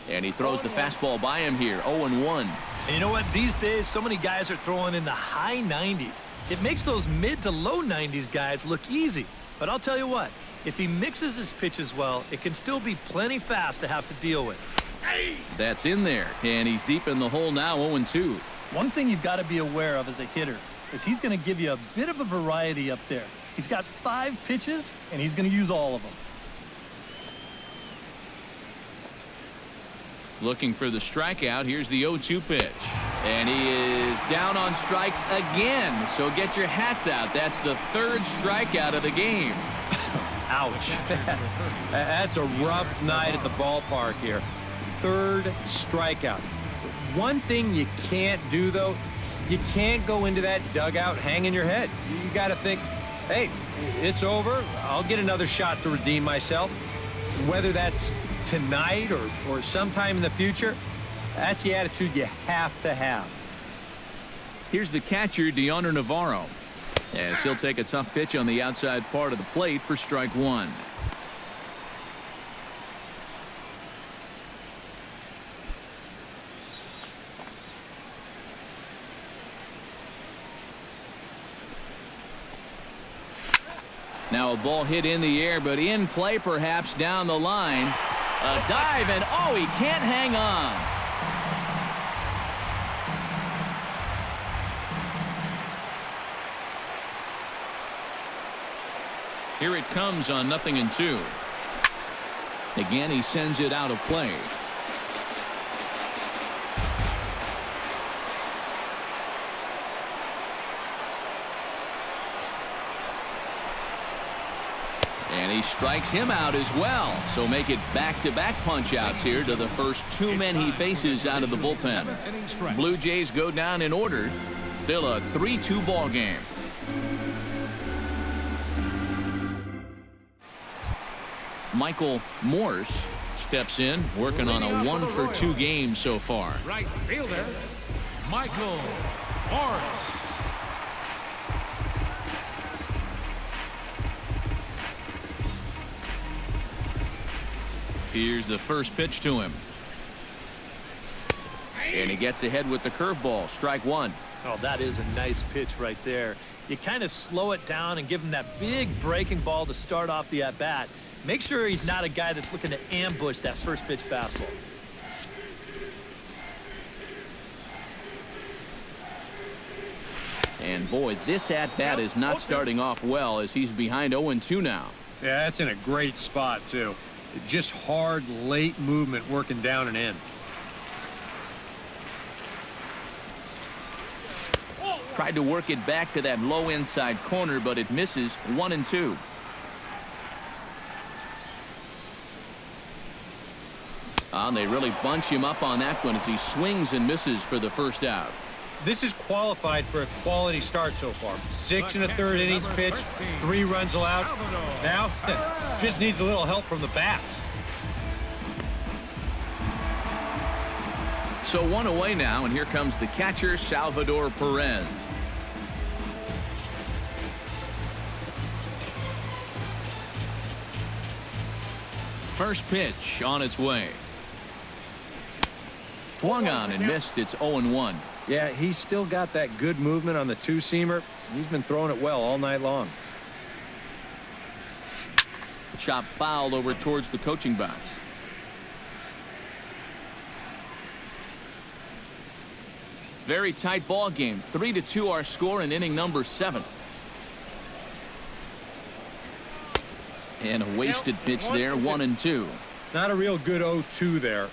And he throws the fastball by him here, 0-1. And you know what? These days, so many guys are throwing in the high 90s. It makes those mid to low 90s guys look easy. But I'll tell you what, if he mixes his pitches well, it can still be plenty fast to have to deal with. That's in there, and he's deep in the hole now, 0-2. One thing you've got to be aware of as a hitter is he's going to give you a bit of a variety up there. He's got 5 pitches, and he's going to use all of them. Looking for the strikeout. Here's the 0-2 pitch. And he is down on strikes again. So get your hats out. That's the 3rd strikeout of the game. Ouch. That's a rough night at the ballpark here. 3rd strikeout. One thing you can't do, though, you can't go into that dugout hanging your head. You got to think, hey, it's over. I'll get another shot to redeem myself. Whether that's tonight or sometime in the future, that's the attitude you have to have. Here's the catcher, Deoner Navarro, as he'll take a tough pitch on the outside part of the plate for strike 1. Now a ball hit in the air, but in play perhaps down the line. A dive, and oh, he can't hang on. Here it comes on 0-2. Again, he sends it out of play. And he strikes him out as well. So make it back-to-back punch-outs here to the first 2 men he faces out of the bullpen. Blue Jays go down in order. Still a 3-2 ball game. Michael Morse steps in, working on a 1-for-2 game so far. Right fielder, Michael Morse. Here's the first pitch to him. And he gets ahead with the curveball, strike 1. Oh, that is a nice pitch right there. You kind of slow it down and give him that big breaking ball to start off the at-bat. Make sure he's not a guy that's looking to ambush that first pitch fastball. And boy, this at-bat is not starting off well as he's behind 0-2 now. Yeah, that's in a great spot, too. It's just hard, late movement working down and in. Tried to work it back to that low inside corner, but it misses. 1-2. And they really bunch him up on that one as he swings and misses for the first out. This is qualified for a quality start so far. 6 1/3 innings pitched, 3 runs allowed. Now, just needs a little help from the bats. So 1 away now, and here comes the catcher, Salvador Perez. First pitch on its way. Swung on and missed. It's 0-1. Yeah, he's still got that good movement on the two-seamer. He's been throwing it well all night long. Chop fouled over towards the coaching box. Very tight ball game. 3-2 our score in inning number 7. And a wasted pitch there. 1-2. Not a real good 0-2 there.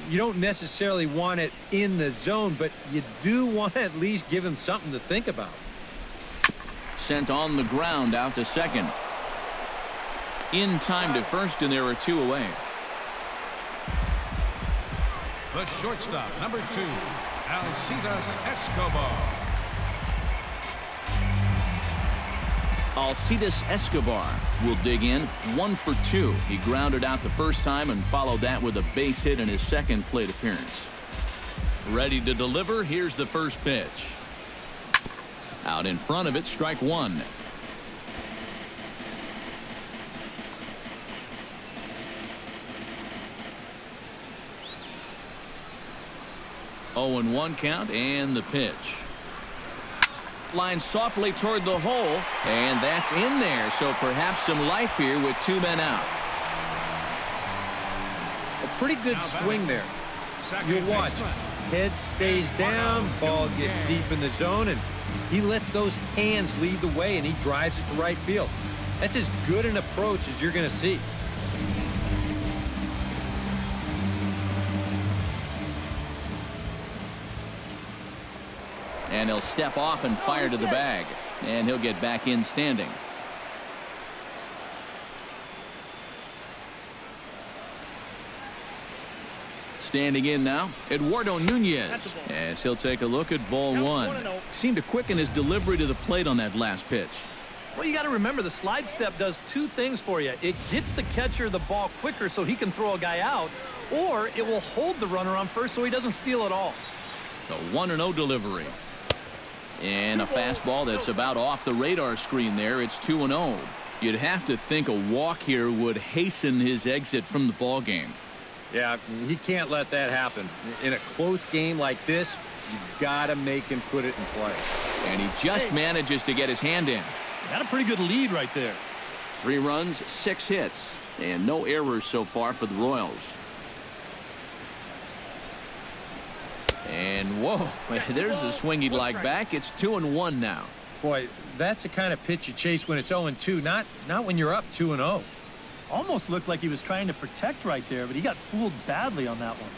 You don't necessarily want it in the zone, but you do want to at least give him something to think about. Sent on the ground out to second. In time to first, and there are 2 away. The shortstop, number 2, Alcides Escobar. Alcides Escobar will dig in. 1 for 2. He grounded out the first time and followed that with a base hit in his second plate appearance. Ready to deliver. Here's the first pitch. Out in front of it, strike 1. Oh, and 1 count, and the pitch. Line softly toward the hole, and that's in there. So perhaps some life here with 2 men out. A pretty good swing there. You'll watch. Head stays down, ball gets deep in the zone, and he lets those hands lead the way, and he drives it to right field. That's as good an approach as you're going to see. And he'll step off and fire to the bag. And he'll get back in standing. Standing in now, Eduardo Nunez, as he'll take a look at ball 1. Seemed to quicken his delivery to the plate on that last pitch. Well, you got to remember the slide step does 2 things for you. It gets the catcher the ball quicker so he can throw a guy out, or it will hold the runner on first so he doesn't steal it all. The 1-0 delivery. And a fastball that's about off the radar screen there. It's 2-0. You'd have to think a walk here would hasten his exit from the ball game. Yeah, he can't let that happen. In a close game like this, you got to make him put it in play. And he just manages to get his hand in. Got a pretty good lead right there. 3 runs, 6 hits, and no errors so far for the Royals. And whoa, there's a swing he'd like back. It's 2-1 now. Boy, that's the kind of pitch you chase when it's 0-2, not when you're up 2-0. Almost looked like he was trying to protect right there, but he got fooled badly on that one.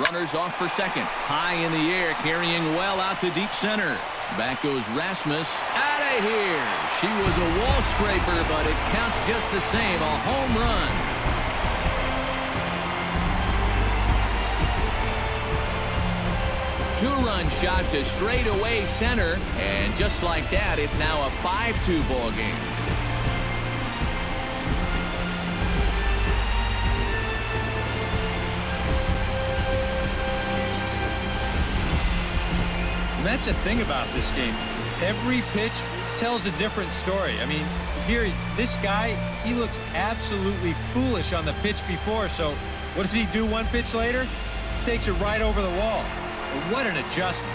Runners off for second. High in the air, carrying well out to deep center. Back goes Rasmus. Out of here. She was a wall scraper, but it counts just the same. A home run. Two-run shot to straightaway center. And just like that, it's now a 5-2 ball game. And that's the thing about this game. Every pitch tells a different story. I mean, here, this guy, he looks absolutely foolish on the pitch before. So what does he do 1 pitch later? Takes it right over the wall. What an adjustment.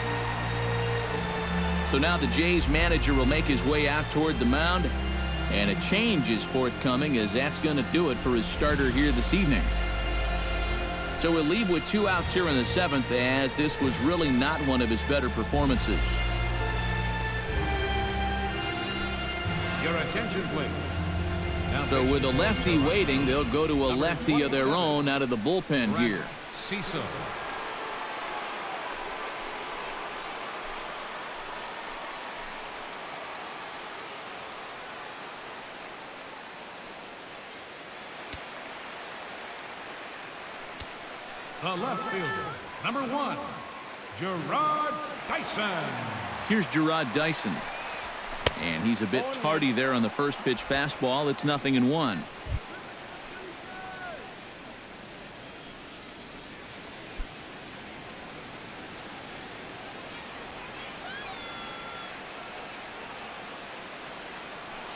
So now the Jays manager will make his way out toward the mound. And a change is forthcoming, as that's going to do it for his starter here this evening. So we'll leave with 2 outs here in the 7th, as this was really not one of his better performances. Your attention, please. Now So with a lefty waiting, they'll go to a lefty of their own out of the bullpen here. Cecil. The left fielder, number 1, JARROD DYSON. Here's JARROD DYSON. And he's a bit tardy there on the first pitch fastball. It's 0-1.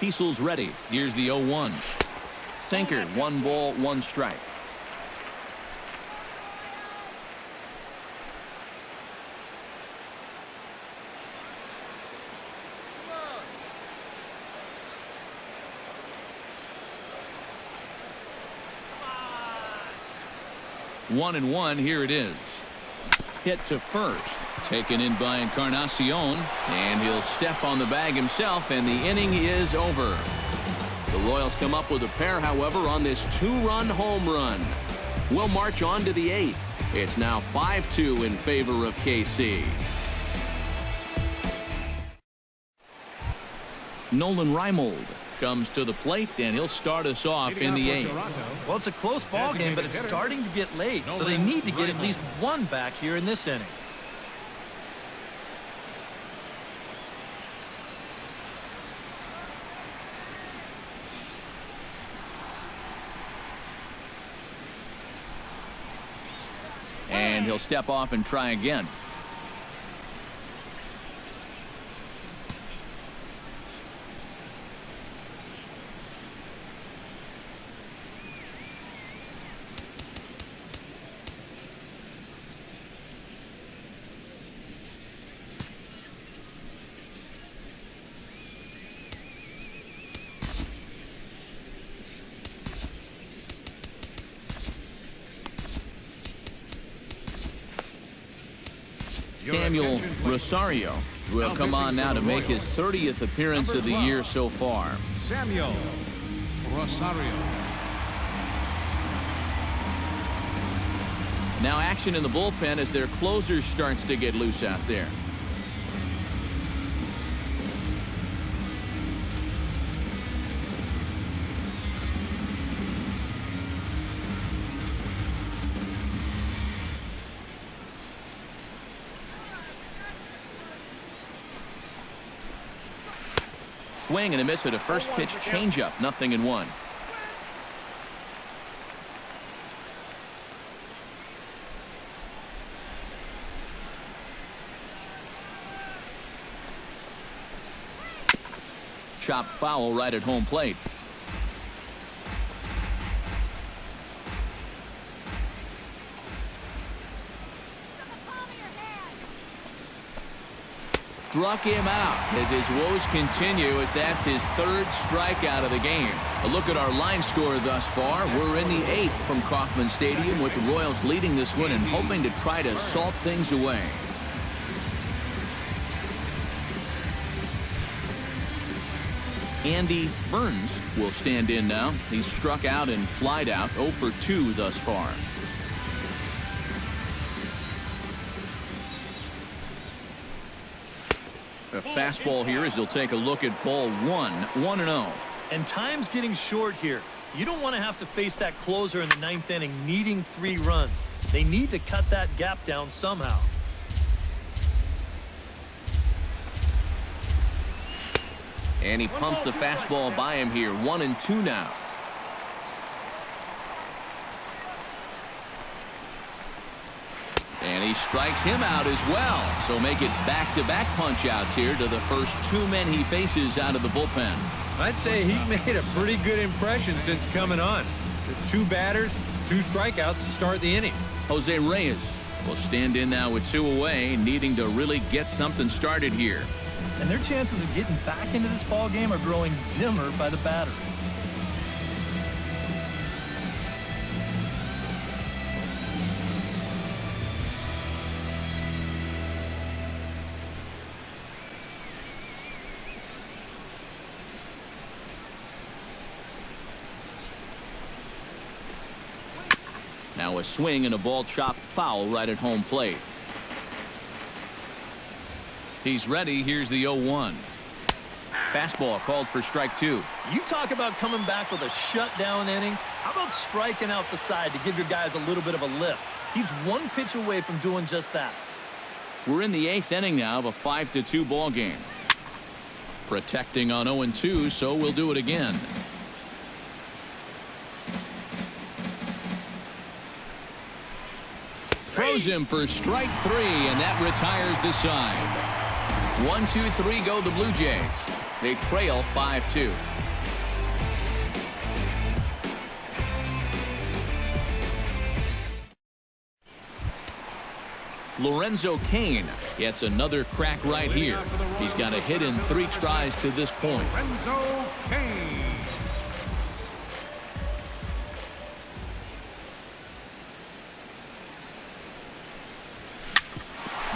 Cecil's ready. Here's the 0-1. Sinker, 1 ball, 1 strike. One and one, here it is. Hit to first. Taken in by Encarnacion. And he'll step on the bag himself, and the inning is over. The Royals come up with a pair, however, on this 2-run home run. We'll march on to the 8th. It's now 5-2 in favor of KC. Nolan REIMOLD comes to the plate, and he'll start us off in the 8th. Well, it's a close ball game, but it's starting to get late, so they need to get at least one back here in this inning. And he'll step off and try again. Samuel Rosario will come on now to make his 30th appearance of the year so far. Samuel Rosario. Now action in the bullpen as their closer starts to get loose out there. Swing and a miss at a first pitch changeup. 0-1. Chop foul right at home plate. Struck him out as his woes continue, as that's his 3rd strikeout of the game. A look at our line score thus far. We're in the 8th from Kauffman Stadium, with the Royals leading this one and hoping to try to salt things away. Andy Burns will stand in now. He's struck out and flied out, 0 for 2 thus far. A fastball here as they'll take a look at ball 1, 1-0. And time's getting short here. You don't want to have to face that closer in the 9th inning needing 3 runs. They need to cut that gap down somehow. And he pumps the fastball by him here. 1-2 now. And he strikes him out as well. So make it back-to-back punch-outs here to the first 2 men he faces out of the bullpen. I'd say he's made a pretty good impression since coming on. 2 batters, 2 strikeouts to start the inning. Jose Reyes will stand in now with 2 away, needing to really get something started here. And their chances of getting back into this ball game are growing dimmer by the batter. Now a swing and a ball chopped foul right at home plate. He's ready. Here's the 0-1. Fastball called for strike 2. You talk about coming back with a shutdown inning. How about striking out the side to give your guys a little bit of a lift? He's 1 pitch away from doing just that. We're in the 8th inning now of a 5-2 ball game. Protecting on 0-2, so we'll do it again. Throws him for strike 3, and that retires the side. 1-2-3 go the Blue Jays. They trail 5-2. Lorenzo CAIN gets another crack right here. He's got a hit in 3 tries to this point. Lorenzo CAIN.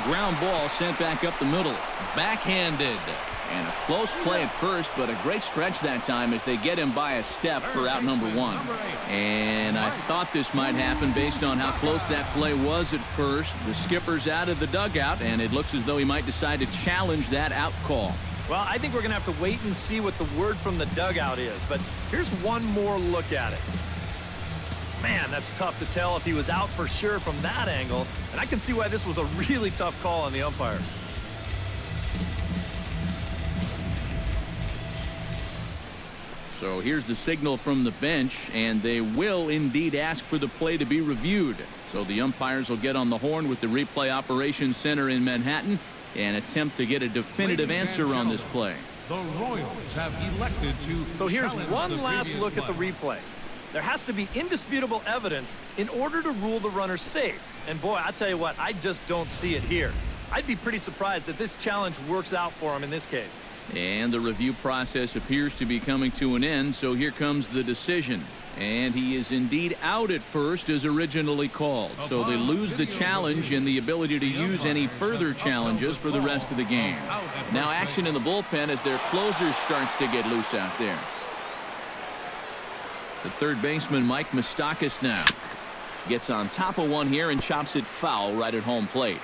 Ground ball sent back up the middle. Backhanded. And a close play at first, but a great stretch that time as they get him by a step for out number 1. And I thought this might happen based on how close that play was at first. The skipper's out of the dugout, and it looks as though he might decide to challenge that out call. Well, I think we're going to have to wait and see what the word from the dugout is. But here's one more look at it. Man, that's tough to tell if he was out for sure from that angle. And I can see why this was a really tough call on the umpire. So here's the signal from the bench, and they will indeed ask for the play to be reviewed. So the umpires will get on the horn with the replay operations center in Manhattan and attempt to get a definitive answer on this play. The Royals have elected to. So here's challenge one the last previous look at the play. replay. There has to be indisputable evidence in order to rule the runner safe. And boy, I tell you what, I just don't see it here. I'd be pretty surprised that this challenge works out for him in this case. And the review process appears to be coming to an end, so here comes the decision. And he is indeed out at first as originally called. So they lose the challenge and the ability to use any further challenges for the rest of the game. Now action in the bullpen as their closer starts to get loose out there. The third baseman, Mike Moustakas, now gets on top of one here and chops it foul right at home plate.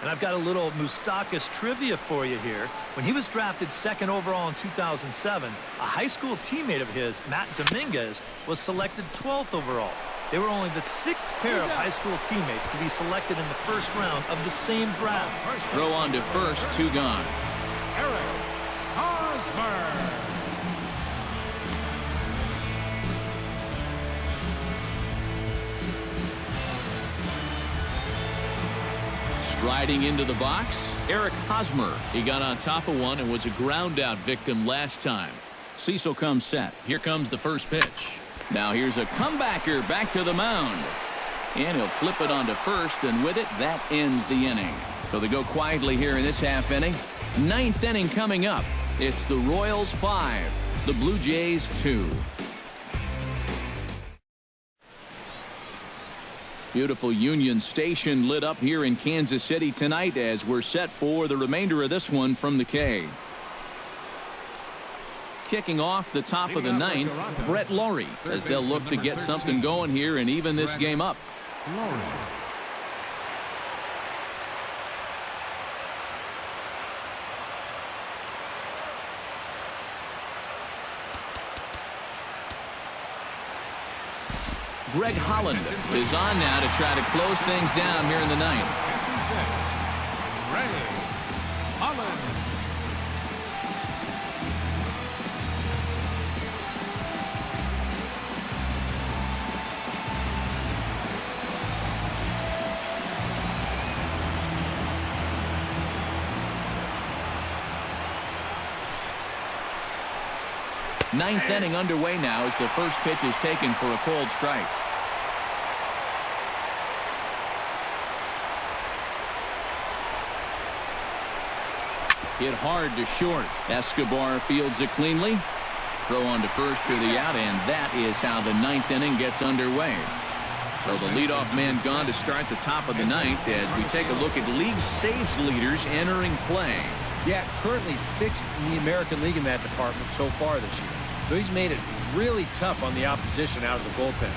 And I've got a little Moustakas trivia for you here. When he was drafted 2nd overall in 2007, a high school teammate of his, Matt Dominguez, was selected 12th overall. They were only the 6th pair of high school teammates to be selected in the 1st round of the same draft. Throw on to first, 2 gone. Eric Hosmer. Striding into the box, Eric Hosmer. He got on top of one and was a ground out victim last time. Cecil comes set. Here comes the first pitch. Now here's a comebacker back to the mound. And he'll flip it onto first, and with it, that ends the inning. So they go quietly here in this half inning. 9th inning coming up. It's the Royals 5, the Blue Jays 2. Beautiful Union Station lit up here in Kansas City tonight as we're set for the remainder of this one from the K. Kicking off the top of the 9th, Brett Laurie, as they'll look to get something going here and even this game up. Laurie. Greg Holland is on now to try to close things down here in the 9th. Greg Holland. Ninth inning underway now as the first pitch is taken for a cold strike. Hit hard to short. Escobar fields it cleanly. Throw on to first for the out, and that is how the 9th inning gets underway. So the leadoff man gone to start the top of the 9th as we take a look at league saves leaders entering play. Yeah, currently 6th in the American League in that department so far this year. So he's made it really tough on the opposition out of the bullpen.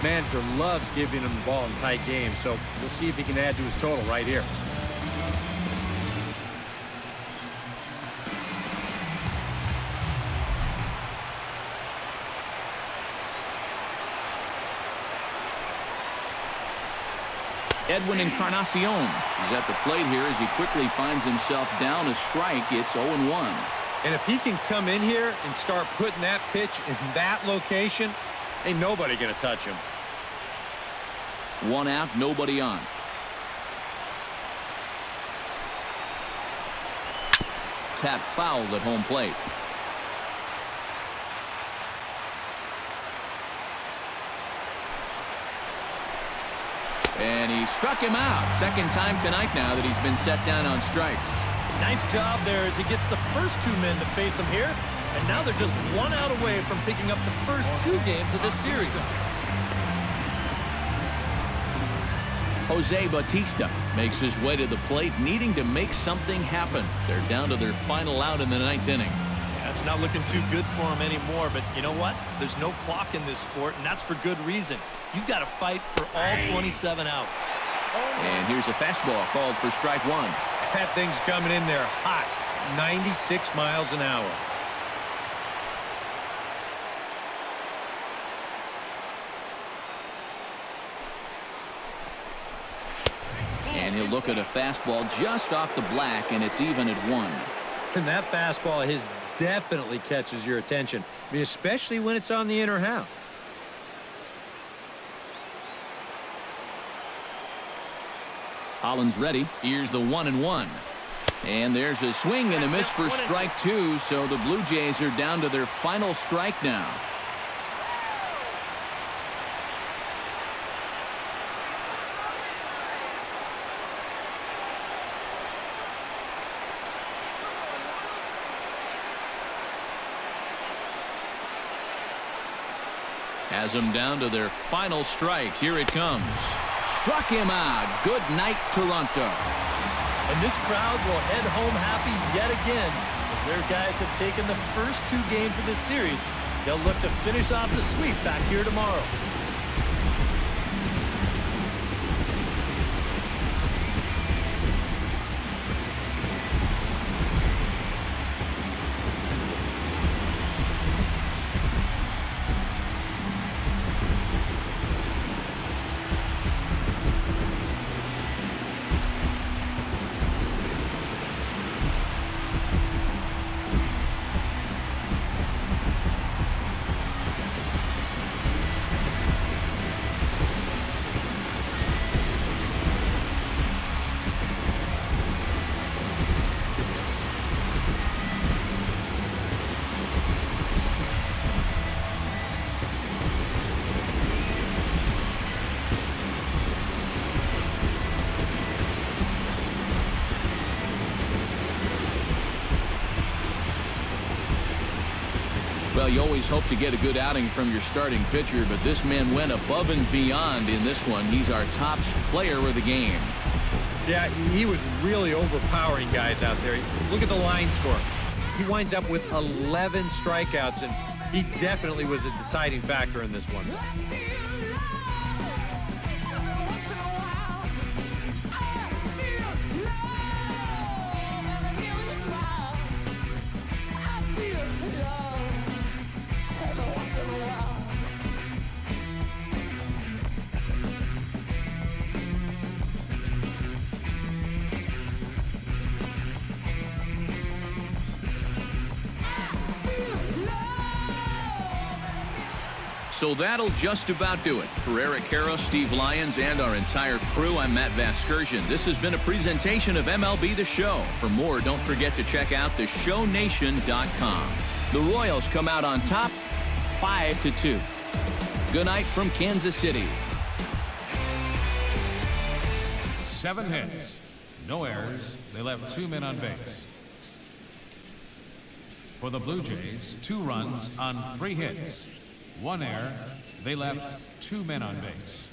Manager loves giving him the ball in tight games, so we'll see if he can add to his total right here. EDWIN Encarnacion is at the plate here as he quickly finds himself down a strike. It's 0-1. And if he can come in here and start putting that pitch in that location, ain't nobody going to touch him. 1 out, nobody on. Tap fouled at home plate. And he struck him out. Second time tonight now that he's been set down on strikes. Nice job there as he gets the first two men to face him here. And now they're just one out away from picking up the first two games of this series. Jose Bautista makes his way to the plate, needing to make something happen. They're down to their final out in the ninth inning. Yeah, it's not looking too good for him anymore, but you know what? There's no clock in this sport, and that's for good reason. You've got to fight for all 27 outs. And here's a fastball called for strike one. That thing's coming in there hot, 96 miles an hour. And he'll look at a fastball just off the black, and it's even at 1. And that fastball of his definitely catches your attention. I mean, especially when it's on the inner half. Holland's ready. Here's the 1-1. And there's a swing and a miss for strike two, so the Blue Jays are down to their final strike now. Has them down to their final strike. Here it comes. Struck him out. Good night, Toronto. And this crowd will head home happy yet again as their guys have taken the first two games of this series. They'll look to finish off the sweep back here tomorrow. Well, you always hope to get a good outing from your starting pitcher, but this man went above and beyond in this one. He's our top player of the game. Yeah, he was really overpowering guys out there. Look at the line score. He winds up with 11 strikeouts, and he definitely was a deciding factor in this one. So that'll just about do it. For Eric Harrow, Steve Lyons, and our entire crew, I'm Matt Vasgersian. This has been a presentation of MLB The Show. For more, don't forget to check out theshownation.com. The Royals come out on top, 5-2. Good night from Kansas City. 7 hits, no errors. They left 2 men on base. For the Blue Jays, 2 runs on 3 hits. 1 error. They left 2 men on base.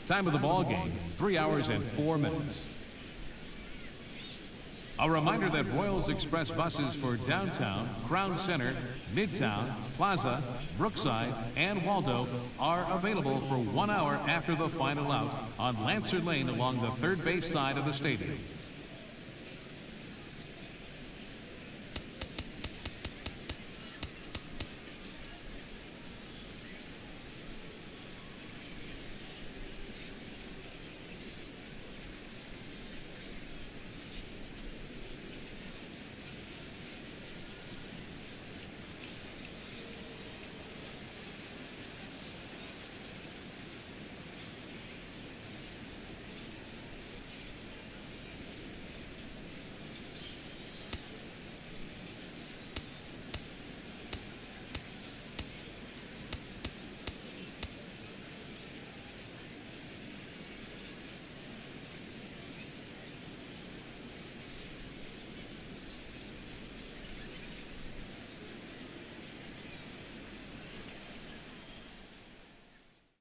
Time of the ball game, 3 hours and 4 minutes. A reminder that Royals Express buses for downtown, Crown Center, Midtown, Plaza, Brookside, and Waldo are available for 1 hour after the final out on Lancer Lane along the third base side of the stadium.